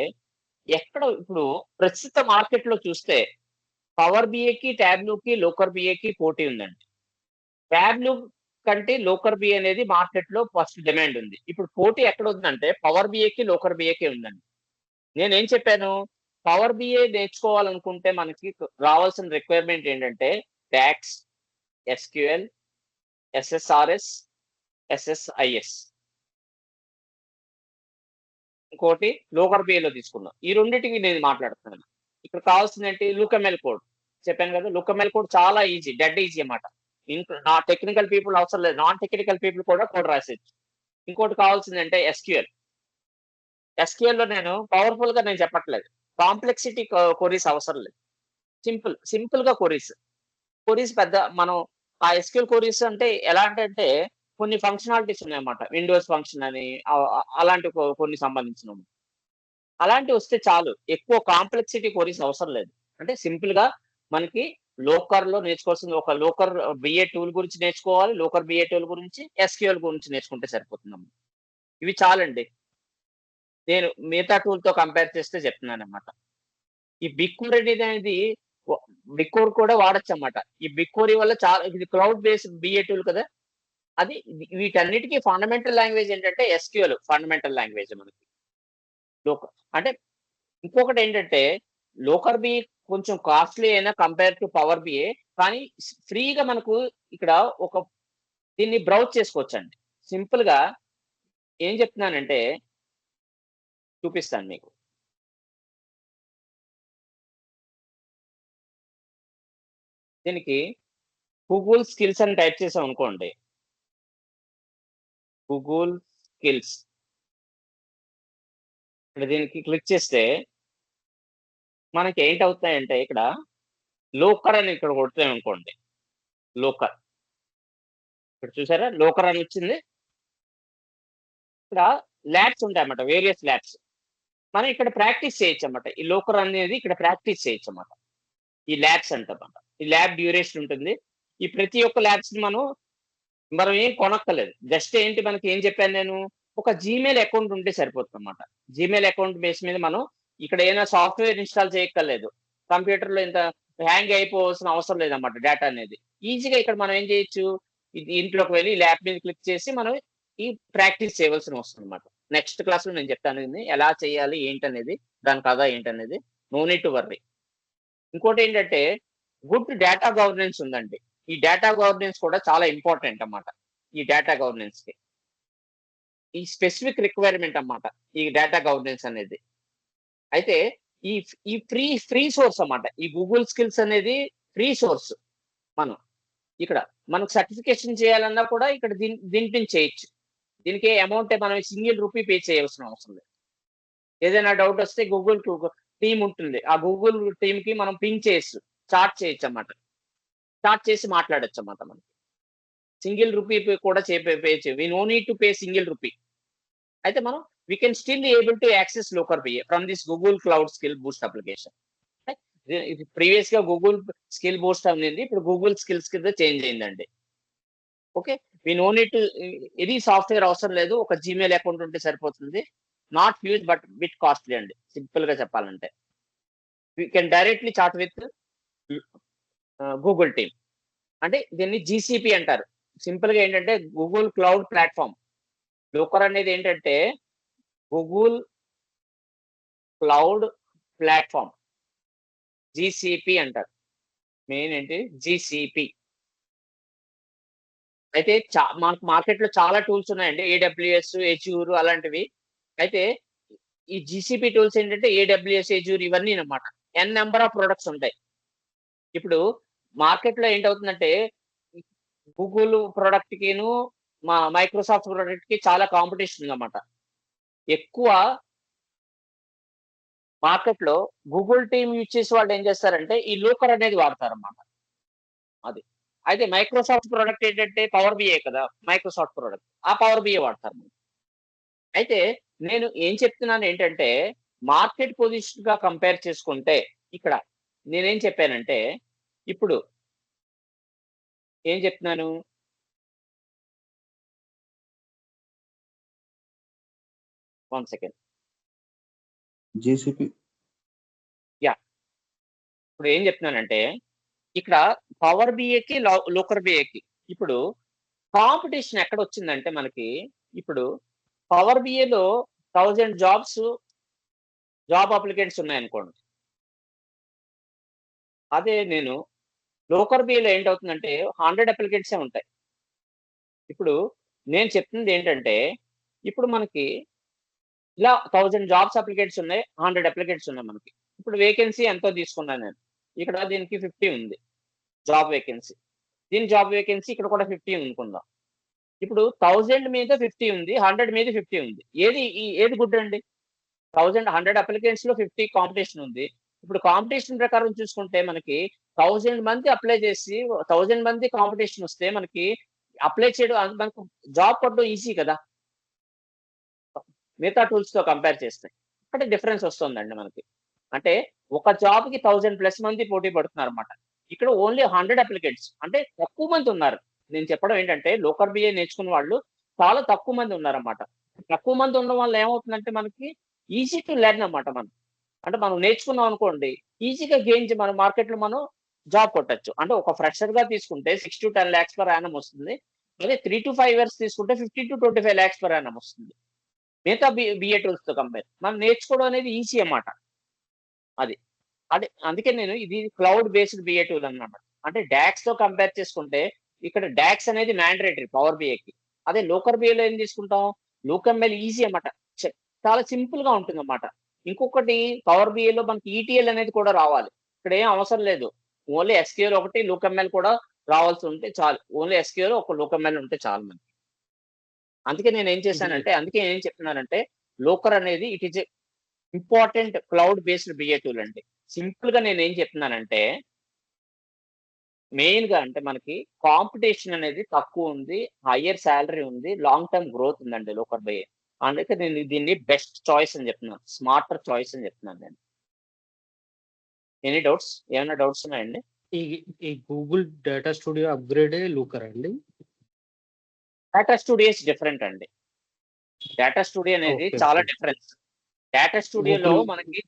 ఇప్పుడు ప్రస్తుత మార్కెట్‌లో చూస్తే పవర్ బిఏకి, టాబ్లూకి, లోకర్ బిఏకి పోటీ ఉందండి. టాబ్లూ కంటే లోకర్ బిఏ అనేది మార్కెట్‌లో ఫస్ట్ డిమాండ్ ఉంది. ఇప్పుడు పోటీ ఎక్కడుందంటే పవర్ బిఏకి, లోకర్ బిఏకి ఉందండి. నేనేం చెప్పాను? పవర్ బిఏ నేర్చుకోవాలనుకుంటే మనకి రావాల్సిన రిక్వైర్మెంట్ ఏంటంటే డాక్స్, ఎస్‌క్యూఎల్, ఎస్ఎస్ఆర్ఎస్, ఎస్ఎస్ఐఎస్. ఇంకోటి లోకర్ బిఏలో తీసుకున్నాం. ఈ రెండిటికి నేను మాట్లాడుతున్నాను. ఇక్కడ కావాల్సిందేంటి లూకమ్ఎల్ కోడ్. చెప్పాను కదా! లూకమ్ఎల్ కోడ్ చాలా ఈజీ. డెడ్ ఈజీ అన్నమాట. నా టెక్నికల్ పీపుల్ అవసరం లేదు. నాన్ టెక్నికల్ పీపుల్ కూడా కోడ్ రాసేయొచ్చు. ఇంకోటి కావాల్సిందంటే ఎస్‌క్యూఎల్. ఎస్‌క్యూఎల్‌లో నేను పవర్‌ఫుల్‌గా నేను చెప్పట్లేదు. కాంప్లెక్సిటీ క్వెరీస్ అవసరం లేదు. సింపుల్‌గా క్వెరీస్ పెద్ద మనం ఆ ఎస్‌క్యూఎల్ క్వెరీస్ అంటే ఎలాంటంటే కొన్ని ఫంక్షనాలిటీస్ ఉన్నాయన్నమాట. విండోస్ ఫంక్షన్ అని అలాంటి కొన్ని సంబంధించినవి. అలాంటివి వస్తే చాలు. ఎక్కువ కాంప్లెక్సిటీ క్వెరీస్ అవసరం లేదు. అంటే సింపుల్‌గా మనకి లోకర్‌లో నేర్చుకోవాల్సింది ఒక లోకర్ బిఏ టూల్ గురించి నేర్చుకోవాలి. లోకర్ బిఏ టూల్ గురించి, ఎస్‌క్యూఎల్ గురించి నేర్చుకుంటే సరిపోతుందమ్మా. ఇవి చాలండి. నేను మిగతా టూల్‌తో కంపేర్ చేస్తే చెప్తున్నానన్నమాట. ఈ బిగ్‌క్వెరీ అనేది బిగ్‌క్వెరీ కూడా వాడొచ్చన్నమాట. ఈ బిగ్‌క్వెరీ వల్ల ఇది క్లౌడ్ బేస్డ్ బిఏ టూల్ కదా! అది వీటన్నిటికి ఫండమెంటల్ లాంగ్వేజ్ ఏంటంటే ఎస్‌క్యూఎల్ ఫండమెంటల్ లాంగ్వేజ్ మనకి. అంటే ఇంకొకటేంటంటే లోకర్ బిఏ కొంచెం కాస్ట్‌లీ అయినా కంపేర్ టు పవర్ బిఏ. కానీ ఫ్రీగా మనకు ఇక్కడ దీన్ని బ్రౌజ్ చేసుకోవచ్చండి. సింపుల్‌గా ఏం చెప్తున్నానంటే చూపిస్తాను మీకు. దీనికి గూగుల్ స్కిల్స్ అని టైప్ చేసామనుకోండి. Google skills. ఇక్కడ దీనికి క్లిక్ చేస్తే మనకి ఏంటవుతాయంటే ఇక్కడ లోకర్ అని ఇక్కడ కొడితే లోకర్. ఇక్కడ చూసారా? లోకర్ అని వచ్చింది. ఇక్కడ ల్యాబ్స్ ఉంటాయన్నమాట. Various labs. మనం ఇక్కడ ప్రాక్టీస్ చేయొచ్చన్నమాట. ఈ లోకర్ అనేది ఇక్కడ ప్రాక్టీస్ చేయొచ్చన్నమాట. ఈ ల్యాబ్స్ అంటామన్నమాట. ఈ ల్యాబ్ డ్యూరేషన్ ఉంటుంది. ఈ ప్రతి ఒక్క ల్యాబ్స్‌ని మనం ఏం కొనక్కర్లేదు. జస్ట్ ఏంటి మనకి ఏం చెప్పాను నేను? ఒక జీమెయిల్ అకౌంట్ ఉంటే సరిపోతుందన్నమాట. జీమెయిల్ అకౌంట్ బేస్ మీద మనం ఇక్కడ ఏమైనా సాఫ్ట్‌వేర్ ఇన్‌స్టాల్ చేయక్కర్లేదు. కంప్యూటర్‌లో ఇంత హ్యాంగ్ అయిపోవాల్సిన అవసరం లేదన్నమాట డేటా అనేది. ఈజీగా ఇక్కడ మనం ఏం చేయొచ్చు? ఇంట్లోకి వెళ్లి ఈ ల్యాబ్ మీద క్లిక్ చేసి మనం ఈ ప్రాక్టీస్ చేయవలసిన అవసరం అన్నమాట. నెక్స్ట్ క్లాస్‌లో నేను చెప్తాను ఇది ఎలా చేయాలి ఏంటనేది, దాని కథ ఏంటనేది. No need to worry. ఇంకోటేంటంటే గుడ్ డేటా గవర్నెన్స్ ఉందండి. ఈ డేటా గవర్నెన్స్ కూడా చాలా ఇంపార్టెంట్ అన్నమాట. ఈ డేటా గవర్నెన్స్‌కి. ఈ స్పెసిఫిక్ రిక్వైర్మెంట్ అన్నమాట. ఈ డేటా గవర్నెన్స్ అనేది. అయితే ఈ ఈ ఫ్రీ సోర్స్ అన్నమాట. ఈ గూగుల్ స్కిల్స్ అనేది ఫ్రీ సోర్స్. మనం ఇక్కడ మనకు సర్టిఫికేషన్ చేయాలన్నా కూడా ఇక్కడ దీని నుంచి చేయొచ్చు. దీనికి అమౌంట్ మనం సింగిల్ రూపీ పే చేయాల్సిన అవసరం లేదు. ఏదైనా డౌట్ వస్తే గూగుల్ టీమ్ ఉంటుంది. ఆ గూగుల్ టీమ్‌కి మనం పింగ్ చేయొచ్చు. చాట్ చేయొచ్చన్నమాట. చాట్ చేసి మాట్లాడొచ్చన్నమాట మనం. సింగిల్ రూపీ కూడా pay we no need to pay single rupee. అయితే మనం we can still able to access Looker PA from this Google cloud skill boost application. ఇది ప్రీవియస్‌గా గూగుల్ స్కిల్ బూస్ట్ అనేది ఇప్పుడు గూగుల్ స్కిల్స్ కింద చేంజ్ అయిందండి. Okay. We no need to ఇది software అవసరం లేదు. ఒక జీమెయిల్ అకౌంట్ ఉంటే సరిపోతుంది. Not huge but bit costly అండి. సింపుల్‌గా చెప్పాలంటే. వి కెన్ డైరెక్ట్‌లీ చాట్ విత్ గూగుల్ టీమ్. అంటే దీన్ని జీసీపీ అంటారు. సింపుల్‌గా ఏంటంటే గూగుల్ క్లౌడ్ ప్లాట్‌ఫార్మ్. లోకర్ అనేది ఏంటంటే గూగుల్ క్లౌడ్ ప్లాట్‌ఫార్మ్. జీసీపీ అంటారు. మెయిన్ ఏంటి జీసీపీ. అయితే మనకు మార్కెట్‌లో చాలా టూల్స్ ఉన్నాయండి. ఏడబ్ల్యూఎస్, ఎజ్యూర్ అలాంటివి. అయితే ఈ జీసీపీ టూల్స్ ఏంటంటే ఏడబ్ల్యూఎస్, ఎజ్యూర్ ఇవన్నీనన్నమాట. ఎన్ నంబర్ ఆఫ్ ప్రొడక్ట్స్ ఉంటాయి. ఇప్పుడు మార్కెట్‌లో ఏంటవుతుందంటే గూగుల్ ప్రొడక్ట్‌కిను, మైక్రోసాఫ్ట్ ప్రొడక్ట్‌కి చాలా కాంపిటీషన్ ఉందన్నమాట. ఎక్కువ మార్కెట్‌లో గూగుల్ టీమ్ యూజ్ చేసే వాళ్ళు ఏం చేస్తారంటే ఈ లోకర్ అనేది వాడతారన్నమాట. అది. అయితే మైక్రోసాఫ్ట్ ప్రొడక్ట్ ఏంటంటే పవర్ బిఐ కదా! Microsoft product. ఆ పవర్ బిఐ వాడతారు. అయితే నేను ఏం చెప్తున్నాను ఏంటంటే మార్కెట్ పొజిషన్‌గా కంపేర్ చేసుకుంటే ఇక్కడ నేనేం చెప్పానంటే ఇప్పుడు ఏం చెప్తున్నాను? One second. జీసీపీ. యాహ్! ఇప్పుడు ఏం చెప్తున్నానంటే ఇక్కడ పవర్ బిఐకి, లోకర్ బిఐకి ఇప్పుడు కాంపిటీషన్ ఎక్కడొచ్చిందంటే మనకి ఇప్పుడు పవర్ బిఐలో 1000 జాబ్ అప్లికెంట్స్ ఉన్నాయనుకోండి. అదే నేను లోకర్ బిఐలో ఏంటవుతుందంటే 100 అప్లికెంట్సే ఉంటాయి. ఇప్పుడు నేను చెప్తుంది ఏంటంటే ఇప్పుడు మనకి ఇలా 1000 జాబ్స్ అప్లికెంట్స్ ఉన్నాయి. 100 అప్లికెంట్స్ ఉన్నాయి మనకి. ఇప్పుడు వేకెన్సీ ఎంతో తీసుకున్నాను నేను. ఇక్కడ దీనికి 50 ఉంది. Job vacancy. దీని జాబ్ వేకెన్సీ ఇక్కడ కూడా 50 అనుకుందాం. ఇప్పుడు 1000 మీద 50 ఉంది. 100 మీద 50 ఉంది. ఏది గుడ్ అండి? 100 అప్లికెంట్స్‌లో 50 కాంపిటీషన్ ఉంది. ఇప్పుడు కాంపిటీషన్ ప్రకారం చూసుకుంటే మనకి 1000 మంది అప్లై చేసి 1000 మంది కాంపిటీషన్ వస్తే మనకి అప్లై చేయడం మనకు జాబ్ కొట్టడం ఈజీ కదా! మిగతా టూల్స్‌తో కంపేర్ చేస్తే. అక్కడ డిఫరెన్స్ వస్తుందండి మనకి. అంటే ఒక జాబ్‌కి 1000 ప్లస్ మంది పోటీ పడుతున్నారన్నమాట. ఇక్కడ ఓన్లీ 100 అప్లికెంట్స్. అంటే తక్కువ మంది ఉన్నారు. నేను చెప్పడం ఏంటంటే లోకల్ బిఏ నేర్చుకున్న వాళ్ళు చాలా తక్కువ మంది ఉన్నారన్నమాట. తక్కువ మంది ఉండడం వల్ల ఏమవుతుందంటే మనకి ఈజీ టు లెర్న్ అన్నమాట మనం. అంటే మనం నేర్చుకున్నాం అనుకోండి, ఈజీగా మన మార్కెట్‌లో మనం జాబ్ కొట్టొచ్చు. అంటే ఒక ఫ్రెషర్‌గా తీసుకుంటే 6-10 లాక్స్ పర్ యానమ్ వస్తుంది. అదే 3-5 ఇయర్స్ తీసుకుంటే 15-25 లాక్స్ పర్ యానమ్ వస్తుంది. మిగతా బిఏ టూల్స్‌తో కంపేర్. మనం నేర్చుకోవడం అనేది ఈజీ అన్నమాట. అది. అందుకే నేను ఇది క్లౌడ్ బేస్డ్ బిఏ టూల్ అన్నమాట. అంటే డాక్స్‌తో కంపేర్ చేసుకుంటే ఇక్కడ డాక్స్ అనేది మ్యాండేటరీ పవర్ బిఐకి. అదే లోకల్ బిఐలో ఏం తీసుకుంటాం? లోకల్‌మెల్ ఈజీ అన్నమాట. చె చాలా సింపుల్‌గా ఉంటుందన్నమాట. ఇంకొకటి పవర్ బిఐలో మనకి ఈటీఎల్ అనేది కూడా రావాలి. ఇక్కడ ఏం అవసరం లేదు. ఓన్లీ ఎస్‌క్యూఎల్ ఒకటి, లోకల్‌మెల్ కూడా రావాల్సి ఉంటే చాలు. ఓన్లీ ఎస్‌క్యూఎల్ ఒక లోకల్‌మెల్ ఉంటే చాలు మనకి. అందుకే ఏం చెప్తున్నానంటే లోకర్ అనేది it is a important cloud based BA tool అండి. సింపుల్ గా నేను ఏం చెప్తున్నానంటే మెయిన్ గా అంటే మనకి కాంపిటీషన్ అనేది తక్కువ ఉంది, హయ్యర్ సాలరీ ఉంది, లాంగ్ టర్మ్ గ్రోత్ ఉందండి లోకల్ బై. అందుకే నేను దీన్ని బెస్ట్ చాయిస్ అని చెప్తున్నాను, స్మార్టర్ చాయిస్ అని చెప్తున్నాను నేను. Any doubts? ఏమైనా డౌట్స్ ఉన్నాయండి? ఈ ఈ గూగుల్ డేటా స్టూడియో అప్గ్రేడే లూకర్ అండి? డేటా స్టూడియో డిఫరెంట్ అండి. డేటా స్టూడియో అనేది ఓకే, చాలా ఓకే. డిఫరెన్స్. డేటా స్టూడియోలో గూగుల్ మనకి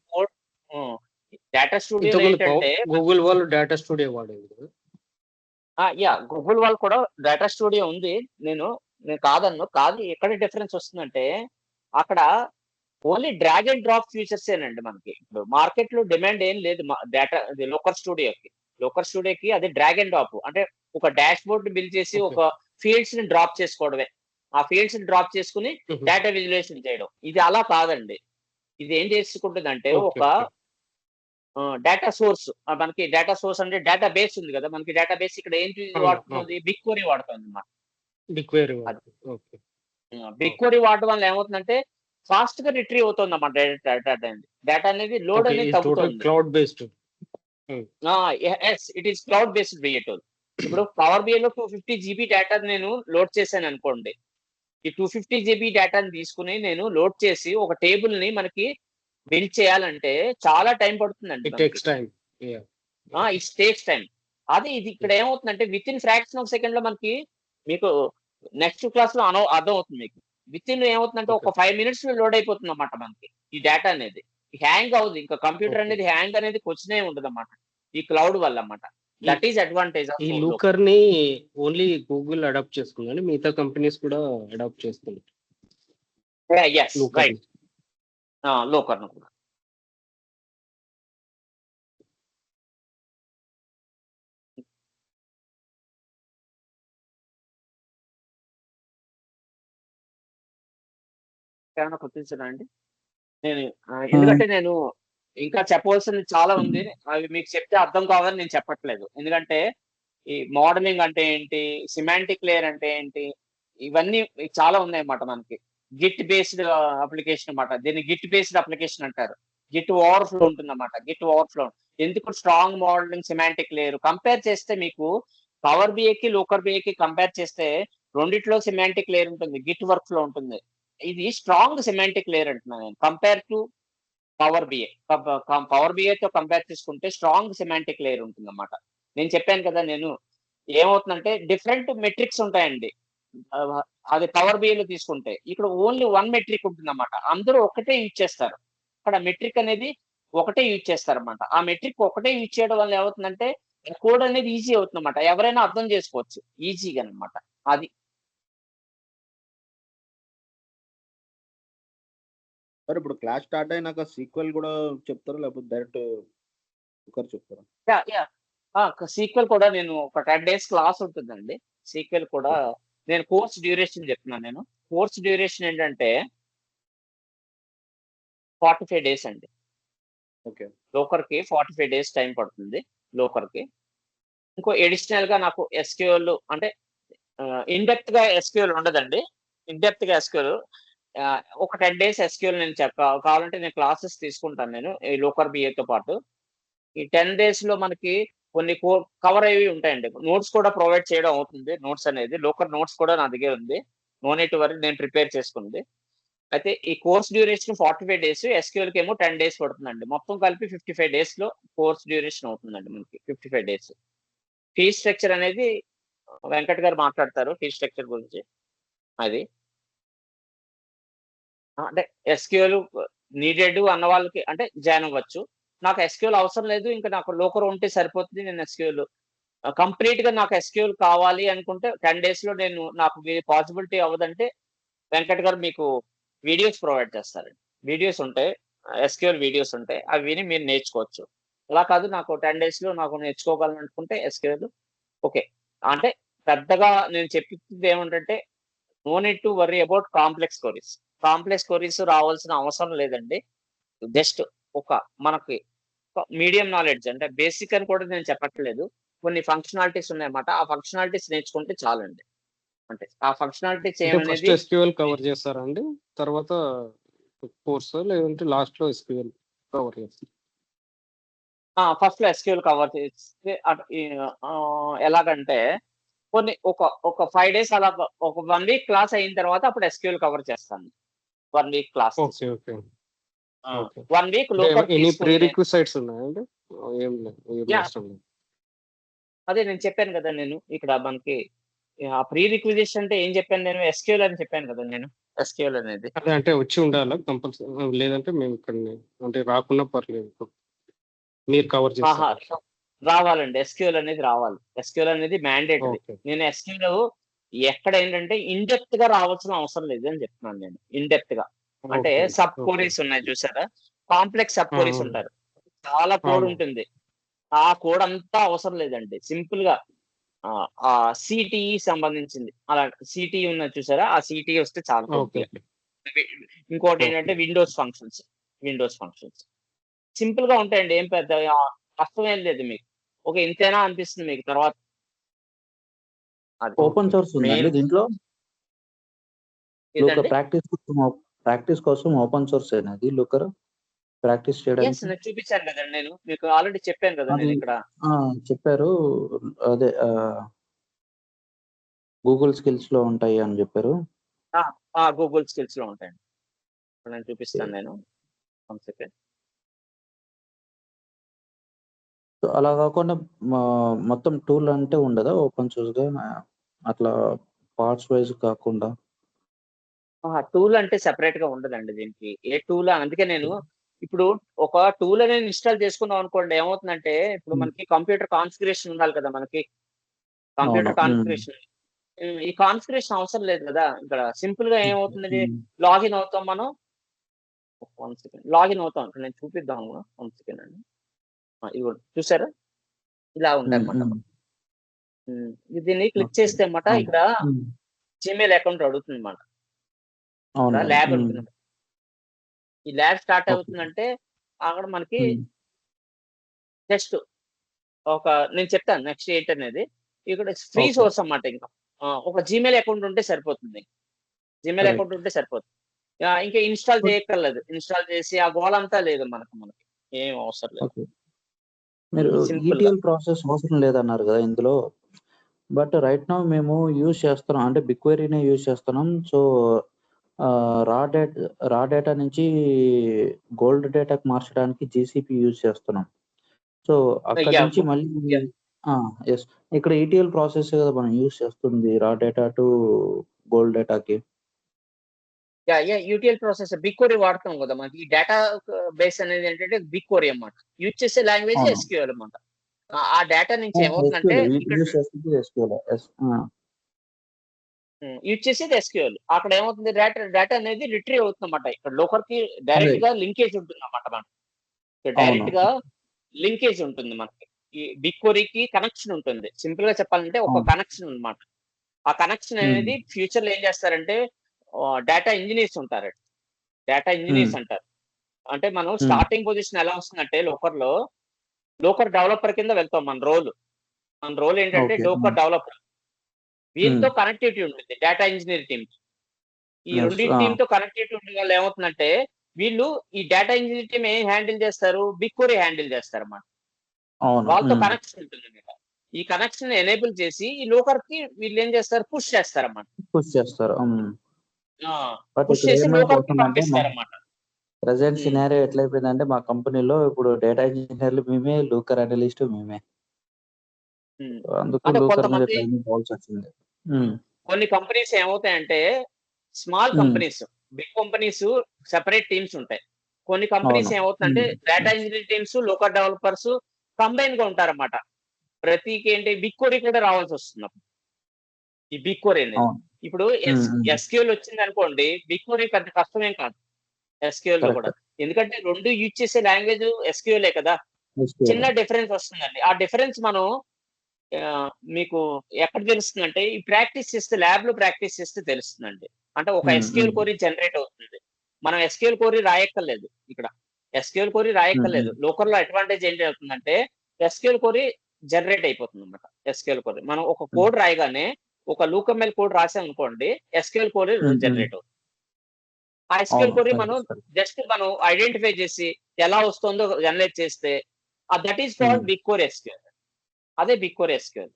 డేటా స్టూడియోలో ఇంతకుముందు ఏంటంటే గూగుల్ వాళ్ళు డేటా స్టూడియో వాడేది కదా? గూగుల్ వాళ్ళు కూడా డేటా స్టూడియో ఉంది. నేను నేను కాదన్ను. కాదు, ఎక్కడ డిఫరెన్స్ వస్తుందంటే అక్కడ ఓన్లీ డ్రాగ్ అండ్ డ్రాప్ ఫీచర్సేనండి మనకి. ఇప్పుడు మార్కెట్‌లో డిమాండ్ ఏం లేదు డేటా ఇది లోకర్ స్టూడియోకి. లోకర్ స్టూడియోకి అది డ్రాగ్ అండ్ డ్రాప్. అంటే ఒక డాష్‌బోర్డ్ బిల్డ్ చేసి ఓకే. ఒక ఫీల్డ్స్‌ని డ్రాప్ చేసుకోవడమే. ఆ ఫీల్డ్స్‌ని డ్రాప్ చేసుకొని హుహు. డేటా విజువలైజేషన్ చేయడం. ఇది అలా కాదండి. ఇది ఏం చేసుకుంటుందంటే ఓకే, ఒక ఓకే. డేటా సోర్స్, మనకి డేటా సోర్స్ అంటే డేటా బేస్ ఉంది గదా! మనకి డేటా బేస్ ఇక్కడ ఏంటి అవును, అవును. వాడుతున్నది? బిగ్‌క్వెరీ వాడుతుందన్నమాట. బిగ్‌క్వెరీ అది. వాడతారు. ఓకే. బిగ్‌క్వెరీ వాడడం వల్ల ఏమవుతుందంటే ఫాస్ట్‌గా రిట్రీవ్ అవుతుందన్నమాట డేటా అనేది. డేటా అనేది లోడ్ ఓకే. అనేది ఇది టోటల్ తగ్గుతుంది. Cloud based. Hmm. Yes, it is cloud based BA tool. ఇప్పుడు పవర్ బిఐలో 250 జీబీ డేటా నేను లోడ్ చేశాననుకోండి. ఈ 250 జీబీ డేటాని తీసుకొని నేను లోడ్ చేసి ఒక టేబుల్‌ని మనకి బిల్డ్ చేయాలంటే చాలా టైం పడుతుందండి ఇట్ మనకి. Takes time. Yeah! It takes time. అది ఇది ఇక్కడ ఏమవుతుందంటే వితిన్ ఫ్రాక్షన్ ఆఫ్ సెకండ్‌లో మనకి మీకు నెక్స్ట్ క్లాస్‌లో అర్థమవుతుంది మీకు. వితిన్ ఏమవుతుందంటే ఓకే. ఒక 5 మినిట్స్‌లో లోడ్ అయిపోతుందన్నమాట మనకి ఈ డేటా అనేది. హ్యాంగ్ అవ్వదు. ఇంకా కంప్యూటర్ ఓకే. అనేది హ్యాంగ్ అనేది క్వెషనే ఉండదన్నమాట. ఈ క్లౌడ్ వల్ల అన్నమాట. ఈ దట్ ఈస్ అడ్వాంటేజ్ ఆఫ్ ఈ లోకల్. లూకర్‌ని ఓన్లీ గూగుల్ అడాప్ట్ చేసుకుందండి. మిగతా కంపెనీస్ కూడా అడాప్ట్ చేస్తున్నాయి యెస్, రైట్. లూకర్‌ని. లోకర్‌ను కూడా. ఏమైనా గుర్తించారా అండి? నేను ఎందుకంటే నేను ఇంకా చెప్పవలసింది చాలా ఉంది. అవి మీకు చెప్తే అర్థం కాదని నేను చెప్పట్లేదు. ఎందుకంటే ఈ మోడలింగ్ అంటే ఏంటి? సిమాంటిక్ లేయర్ అంటే ఏంటి? ఇవన్నీ చాలా ఉన్నాయన్నమాట మనకి. గిట్ బేస్డ్ అప్లికేషన్ అన్నమాట. దీన్ని గిట్ బేస్డ్ అప్లికేషన్ అంటారు. గిట్ ఓవర్‌ఫ్లో ఉంటుందన్నమాట. Git overflow. ఎందుకు strong modeling, semantic layer compare చేస్తే మీకు పవర్ బిఐకి, లోకర్ బిఐకి కంపేర్ చేస్తే రెండిట్లో సిమాంటిక్ లేయర్ ఉంటుంది. గిట్ వర్క్‌ఫ్లో ఉంటుంది. ఇది స్ట్రాంగ్ సిమాంటిక్ లేయర్ అంటున్నాను నేను. Compare to power BI. Power బిఐతో కంపేర్ చేసుకుంటే స్ట్రాంగ్ సిమాంటిక్ లేయర్ ఉంటుందన్నమాట. నేను చెప్పాను కదా! ఏమవుతుందంటే డిఫరెంట్ మెట్రిక్స్ ఉంటాయండి. ఆహ్, అది పవర్ బిఐలో తీసుకుంటే. ఇక్కడ ఓన్లీ 1 మెట్రిక్ ఉంటుందన్నమాట. అందరూ ఒకటే యూజ్ చేస్తారు. అక్కడ మెట్రిక్ అనేది ఒకటే యూజ్ చేస్తారన్నమాట. ఆ మెట్రిక్ ఒకటే యూజ్ చేయడం వల్ల ఏమవుతుందంటే కోడ్ అనేది ఈజీ అవుతుందన్నమాట. ఎవరైనా అర్థం చేసుకోవచ్చు ఈజీగానన్నమాట. అది. సార్ ఇప్పుడు క్లాస్ స్టార్ట్ అయినాక సీక్వెల్ కూడా చెప్తారా? లేకపోతే డైరెక్ట్ కుక్కర్ చెప్తారా? యాహ్! సీక్వెల్ కూడా నేను ఒక 10 డేస్ క్లాస్ ఉంటుందండి. సీక్వెల్ కూడా ఓకే. నేను కోర్స్ డ్యూరేషన్ చెప్తున్నాను నేను. కోర్స్ డ్యూరేషన్ ఏంటంటే 45 డేస్ అండి. ఓకే. లోకర్‌కి 45 డేస్ టైం పడుతుంది లోకర్‌కి. ఇంకో అడిషనల్‌గా నాకు ఎస్‌క్యూఎల్ అంటే ఇన్ డెప్త్‌గా ఎస్‌క్యూఎల్ ఉండదండి. ఇన్ డెప్త్‌గా ఎస్‌క్యూఎల్ ఒక 10 డేస్ ఎస్‌క్యూఎల్ నేను కావాలంటే నేను క్లాసెస్ తీసుకుంటాను నేను ఈ లోకర్ బిఏతో పాటు. ఈ 10 డేస్‌లో మనకి కొన్ని కవర్ అయ్యేవి ఉంటాయండి. నోట్స్ కూడా ప్రొవైడ్ చేయడం అవుతుంది. నోట్స్ అనేది. లోకల్ నోట్స్ కూడా నా దగ్గర ఉంది. నో నీడ్ టు వరీ, నేను ప్రిపేర్ చేసుకుంది. అయితే ఈ కోర్స్ డ్యూరేషన్ 45 డేస్. ఎస్‌క్యూఎల్‌కేమో 10 డేస్ పడుతుందండి. మొత్తం కలిపి 55 డేస్‌లో కోర్స్ డ్యూరేషన్ అవుతుందండి మనకి. 55 డేస్. ఫీ స్ట్రక్చర్ అనేది వెంకట్ గారు మాట్లాడతారు ఫీ స్ట్రక్చర్ గురించి. అది. అంటే ఎస్‌క్యూఎల్ నీడెడ్ అన్న వాళ్ళకి అంటే జాయిన్ అవ్వచ్చు. నాకు ఎస్‌క్యూఎల్ అవసరం లేదు. ఇంకా నాకు లోకర్ ఉంటే సరిపోతుంది. నేను ఎస్‌క్యూఎల్ కంప్లీట్‌గా నాకు ఎస్‌క్యూఎల్ కావాలి అనుకుంటే 10 డేస్‌లో నాకు పాసిబిలిటీ అవ్వదంటే వెంకట్ గారు మీకు వీడియోస్ ప్రొవైడ్ చేస్తారండి. వీడియోస్ ఉంటాయి. ఎస్‌క్యూఎల్ వీడియోస్ ఉంటాయి. అవి విని మీరు నేర్చుకోవచ్చు. అలా కాదు నాకు 10 డేస్‌లో నాకు నేర్చుకోగలను అనుకుంటే ఎస్‌క్యూఎల్ ఓకే. అంటే పెద్దగా నేను చెప్తుంది ఏమంటంటే no need to worry about complex queries. Complex queries రావాల్సిన అవసరం లేదండి. జస్ట్ ఒక మనకి మీడియం నాలెడ్జ్ అంటే బేసిక్ అని కూడా నేను చెప్పట్లేదు. కొన్ని ఫంక్షనాలిటీస్ ఉన్నాయన్నమాట. ఆ ఫంక్షనాలిటీస్ నేర్చుకుంటే చాలండి. అంటే ఆ ఫంక్షనాలిటీస్ అంటే ఫస్ట్ ఏమనేది ఎస్‌క్యూఎల్ కవర్ చేస్తారా అండి? తర్వాత కోర్సా? లేదంటే లాస్ట్‌లో ఎస్‌క్యూఎల్ కవర్ చేస్తారా? ఫస్ట్ ఎస్క్యూఎల్ కవర్ చేస్తే ఎలాగంటే ఒక 5 డేస్ అలా ఒక 1 వీక్ క్లాస్ అయిన తర్వాత అప్పుడు ఎస్క్యూఎల్ కవర్ చేస్తాను. 1 week class okay. Okay. Okay. 1 week అంటే లోకర్ ఎనీ ప్రీ తీసుకుంటే రిక్విజైట్స్ ఉన్నాయండి? ఏం లేదు. ఏం యాహ్! అవసరం లేదు. అదే నేను చెప్పాను కదా! ఇక్కడ మనకి ప్రీ రిక్విజిషన్ అంటే ఏం చెప్పాను నేను? ఎస్క్యూఎల్ అని చెప్పాను కదా నేను. ఎస్క్యూఎల్ అనేది. అదే అంటే వచ్చి ఉండాలా కంపల్సరీ? లేదంటే మేము ఇక్కడనే అంటే రాకున్నా పర్లేదు. మీరు కవర్ ఆహా! చేస్తారా? రావాలండి. ఎస్క్యూఎల్ అనేది రావాలి. ఎస్క్యూఎల్ అనేది మ్యాండేటరీ. ఓకే. నేను ఎస్క్యూఎల్ ఎక్కడేంటంటే ఇన్ డెప్త్‌గా రావాల్సిన అవసరం లేదు అని చెప్తున్నాను నేను. ఇన్ డెప్త్‌గా. అంటే ఓకే. Sub okay. క్వెరీస్ ఉన్నాయి చూసారా? కాంప్లెక్స్ సబ్ ఆ! క్వెరీస్ ఉంటారు. చాలా కోడ్ అవును. ఉంటుంది. ఆ కోడ్ అంతా అవసరం లేదండి. సింపుల్‌గా ఆ సీటీఈ సంబంధించింది. అలా సీటీఈ ఉన్నది చూసారా? ఆ సీటీఈ వస్తే చాలు ఓకే. కొద్దిగా. ఓకే. ఓకే. ఇంకోటేంటంటే విండోస్ ఫంక్షన్స్. Windows functions. సింపుల్‌గా ఉంటాయండి. ఏం పెద్ద కష్టమేం లేదు మీకు. ఓకే. ఇంతేనా అనిపిస్తుంది మీకు తర్వాత. అది. Open okay. సోర్స్ ఉందండి మెయిన్ దీంట్లో? లూకర్ ఏదండి? ప్రాక్టీస్ కోసం ఓపెన్ సోర్సేనా ఇది లూకర్? Practice yes. చేయడానికి? నేను చూపించాను కదండీ నేను. మీకు ఆల్రెడీ చెప్పాను కదా! అది నేనిక్కడ. ఆ! చెప్పారు. అదే గూగుల్ స్కిల్స్‌లో ఉంటాయి అని జెప్పారు. ఆ! గూగుల్ స్కిల్స్‌లో ఉంటాయండి. ఇప్పుడు నేను ఓకే. చూపిస్తాను నేను. One second. సో, అలా గాకుండా మొత్తం టూల్ అంటే ఉండదా ఓపెన్ సోర్స్‌గా? అట్లా పార్ట్స్ వైస్ కాకుండా? టూల్ అంటే సెపరేట్‌గా ఉండదండి దీనికి. ఏ టూల్ అందుకే నేను ఇప్పుడు ఒక టూల్ అనేది ఇన్‌స్టాల్ చేసుకున్నాం అనుకోండి ఏమవుతుందంటే, ఇప్పుడు హ్మ్. మనకి కంప్యూటర్ కాన్ఫిగరేషన్ ఉండాలి కదా! మనకి. అవును. కంప్యూటర్ హ్మ్. కాన్ఫిగరేషన్. ఈ కాన్ఫిగరేషన్ అవసరం లేదు కదా! ఇక్కడ సింపుల్‌గా ఓకే. ఏమవుతుందండి, హ్మ్. లాగిన్ అవుతాం మనం. One second. లాగిన్ అవుతాం. ఇక్కడ నేను చూపిద్దాము. వన్ సెకండ్ అండి. ఇదిగోండి చూసారా? ఇలా హ్మ్. ఉంటాయన్నమాట. హ్మ్. దీన్ని క్లిక్ ఓకే. చేస్తే అన్నమాట అవును. ఇక్కడ హ్మ్. జీమెయిల్ అకౌంట్ అడుగుతుందన్నమాట. ఇక్కడ అవునవును. ల్యాబ్ హ్మ్. అనుకుందాం. ఈ ల్యాబ్ స్టార్ట్ ఓకే. అవుతుందంటే అక్కడ మనకి హ్మ్. జస్ట్ ఒక నేను చెప్తాను నెక్స్ట్ ఏంటనేది. ఇక్కడ ఫ్రీ ఓకే. సోర్స్ అన్నమాట ఇంకా. ఒక జీమెయిల్ అకౌంట్ ఉంటే సరిపోతుంది. Gmail account right. ఉంటే సరిపోతుంది. ఇంకా ఇన్‌స్టాల్ బట్ చేయక్కర్లేదు. ఇన్‌స్టాల్ చేసి ఆ గోలంతా లేదు మనకి. ఏం అవసరం లేదు. ఓకే. మీరు సింపుల్‌గా. ఈటీఎల్ ప్రాసెస్ అవసరం లేదన్నారు గదా! ఇందులో. బట్ రైట్ నౌ మేము యూజ్ చేస్తున్నాం. అంటే బిగ్‌క్వెరీనే యూజ్ చేస్తున్నాం. సో, ఆహ్, రా డేట్ రా డేటా నుంచి గోల్డ్ డేటాకి మార్చడానికి జీసీపీ యూజ్ చేస్తున్నాం. సో, అక్కడి యాహ్! నుంచి మళ్ళీ యాహ్! ఆ! యెస్. ఇక్కడ ఈటీఎల్ ప్రాసెసే గదా! మనం యూజ్ చేస్తుంది రా డేటా టు గోల్డ్ డేటాకి. యూటీఎల్ ప్రాసెస్ బిగ్‌క్వెరీ వాడతాం గదా! మనకి ఈ డేటా బేస్ అనేది ఏంటంటే బిగ్‌క్వెరీ అన్నమాట. యూజ్ చేసే లాంగ్వేజ్ అవును. ఎస్‌క్యూఎల్ అన్నమాట. ఆ డేటా నుంచి ఆ! ఏమవుతుందంటే ఎస్‌క్యూఎల్ ఇక్కడ యూజ్ చేస్తుంది ఎస్‌క్యూఎలే. యెస్. ఆ! యూజ్ చేసేది ఎస్‌క్యూఎల్. అక్కడ ఏమవుతుంది డేటా డేటా అనేది రిట్రీవ్ అవుతుందన్నమాట. ఇక్కడ లోకర్‌కి అదే. డైరెక్ట్‌గా లింకేజ్ ఉంటుందన్నమాట మనకి. అవును. డైరెక్ట్‌గా లింకేజ్ ఉంటుంది మనకి. ఈ బిగ్‌క్వెరీకి కనెక్షన్ ఉంటుంది. సింపుల్‌గా చెప్పాలంటే ఒక అవును. కనెక్షన్ అన్నమాట. ఆ కనెక్షన్ హ్మ్. అనేది ఫ్యూచర్‌లో ఏం చేస్తారంటే డేటా ఇంజినీర్స్ ఉంటారండి. డేటా హ్మ్. ఇంజినీర్స్ అంటారు. అంటే మనం హ్మ్. స్టార్టింగ్ పొజిషన్ ఎలా వస్తుందంటే లోకర్ డెవలపర్ కింద వెళ్తాం మన రోల్. మన రోల్ ఏంటంటే ఓకే. Locker developer. హ్మ్. వీళ్ళతో కనెక్టివిటీ ఉంటుంది. డేటా ఇంజినీర్ టీమ్‌కి. ఈ యెస్. రెండిటి ఆ! టీమ్‌తో కనెక్టివిటీ ఉండడం వల్ల ఏమవుతుందంటే, వీళ్ళు ఈ డేటా ఇంజినీర్ టీమ్ ఏం హ్యాండిల్ చేస్తారు? బిగ్‌క్వెరీ హ్యాండిల్ చేస్తారన్నమాట. అవును. వాళ్ళతో హ్మ్. కనెక్షన్ ఉంటుందన్నమాట. ఈ కనెక్షన్ ఎనేబుల్ చేసి ఈ లోకర్‌కి వీళ్ళేం చేస్తారు? పుష్ చేస్తారన్నమాట. పుష్ చేస్తారు. హ్మ్. ఆ! బట్ పుష్ ఇక్కడ చేసి లోకర్‌కి ఏమైపోతుందంటే పంపిస్తారన్నమాట. ప్రెజెంట్ హ్మ్. సినారియో ఎట్లయిపోయిందంటే మా కంపెనీలో ఇప్పుడు డేటా ఇంజినియర్‌లు మేమే, లూకర్ అనలిస్ట్ మేమే. హ్మ్. అందుకు అంటే లూకర్ మీద కొంతమంది ట్రైనింగ్ పోవాల్సొచ్చింది. హ్మ్. కొన్ని కంపెనీస్ ఏమవుతాయంటే, small hmm. Companies, big companies separate teams ఉంటాయి. కొన్ని కంపెనీస్ అవును. ఏమవుతుందంటే, హ్మ్. Data engineering teams, local developers కంబైన్‌గా ఉంటారన్నమాట. ప్రతికేంటి బిగ్ క్వెరీ కూడా రావాల్సొస్తుందప్పుడు. ఈ బిగ్ క్వెరీ అనేది. అవును. ఇప్పుడు హ్మ్. హ్మ్. ఎస్‌క్యూఎల్ వచ్చిందనుకోండి, బిగ్ క్వెరీ పెద్ద కష్టమేం కాదు. ఎస్‌క్యూఎల్‌లో కరెక్ట్. కూడా. ఎందుకంటే 2 యూజ్ చేసే లాంగ్వేజ్ ఎస్‌క్యూఎలే కదా! చిన్న ఎస్‌క్యూఎల్. డిఫరెన్స్ వస్తుందండి. ఆ డిఫరెన్స్ మనం మీకు ఎక్కడ తెలుస్తుందంటే, ఈ ప్రాక్టీస్ చేస్తే ల్యాబ్‌లో ప్రాక్టీస్ చేస్తే తెలుస్తుందండి. అంటే ఒక హ్మ్. ఎస్‌క్యూఎల్ హ్మ్. క్వెరీ జనరేట్ అవుతుంది. మనం ఎస్‌క్యూఎల్ క్వెరీ రాయక్కర్లేదు ఇక్కడ. ఎస్‌క్యూఎల్ క్వెరీ హ్మ్. రాయక్కర్లేదు. హ్మ్. లోకల్‌లో అడ్వాంటేజ్ ఏంటి అవుతుందంటే, ఎస్‌క్యూఎల్ క్వెరీ జనరేట్ అయిపోతుందన్నమాట. SQL query. మనం ఒక హ్మ్. కోడ్ రాయగానే, ఒక లూకమ్‌ఎల్ కోడ్ రాసామనుకోండి, ఎస్‌క్యూఎల్ క్వెరీ హ్మ్. హ్మ్. జనరేట్ అవుతుంది. ఆ ఎస్‌క్యూఎల్ అవును. Query correct. కరెక్ట్. జస్ట్ మనం ఐడెంటిఫై చేసి, ఎలా వస్తుందో అనలైజ్ చేస్తే, that is called BigQuery SQL. అదే BigQuery SQL.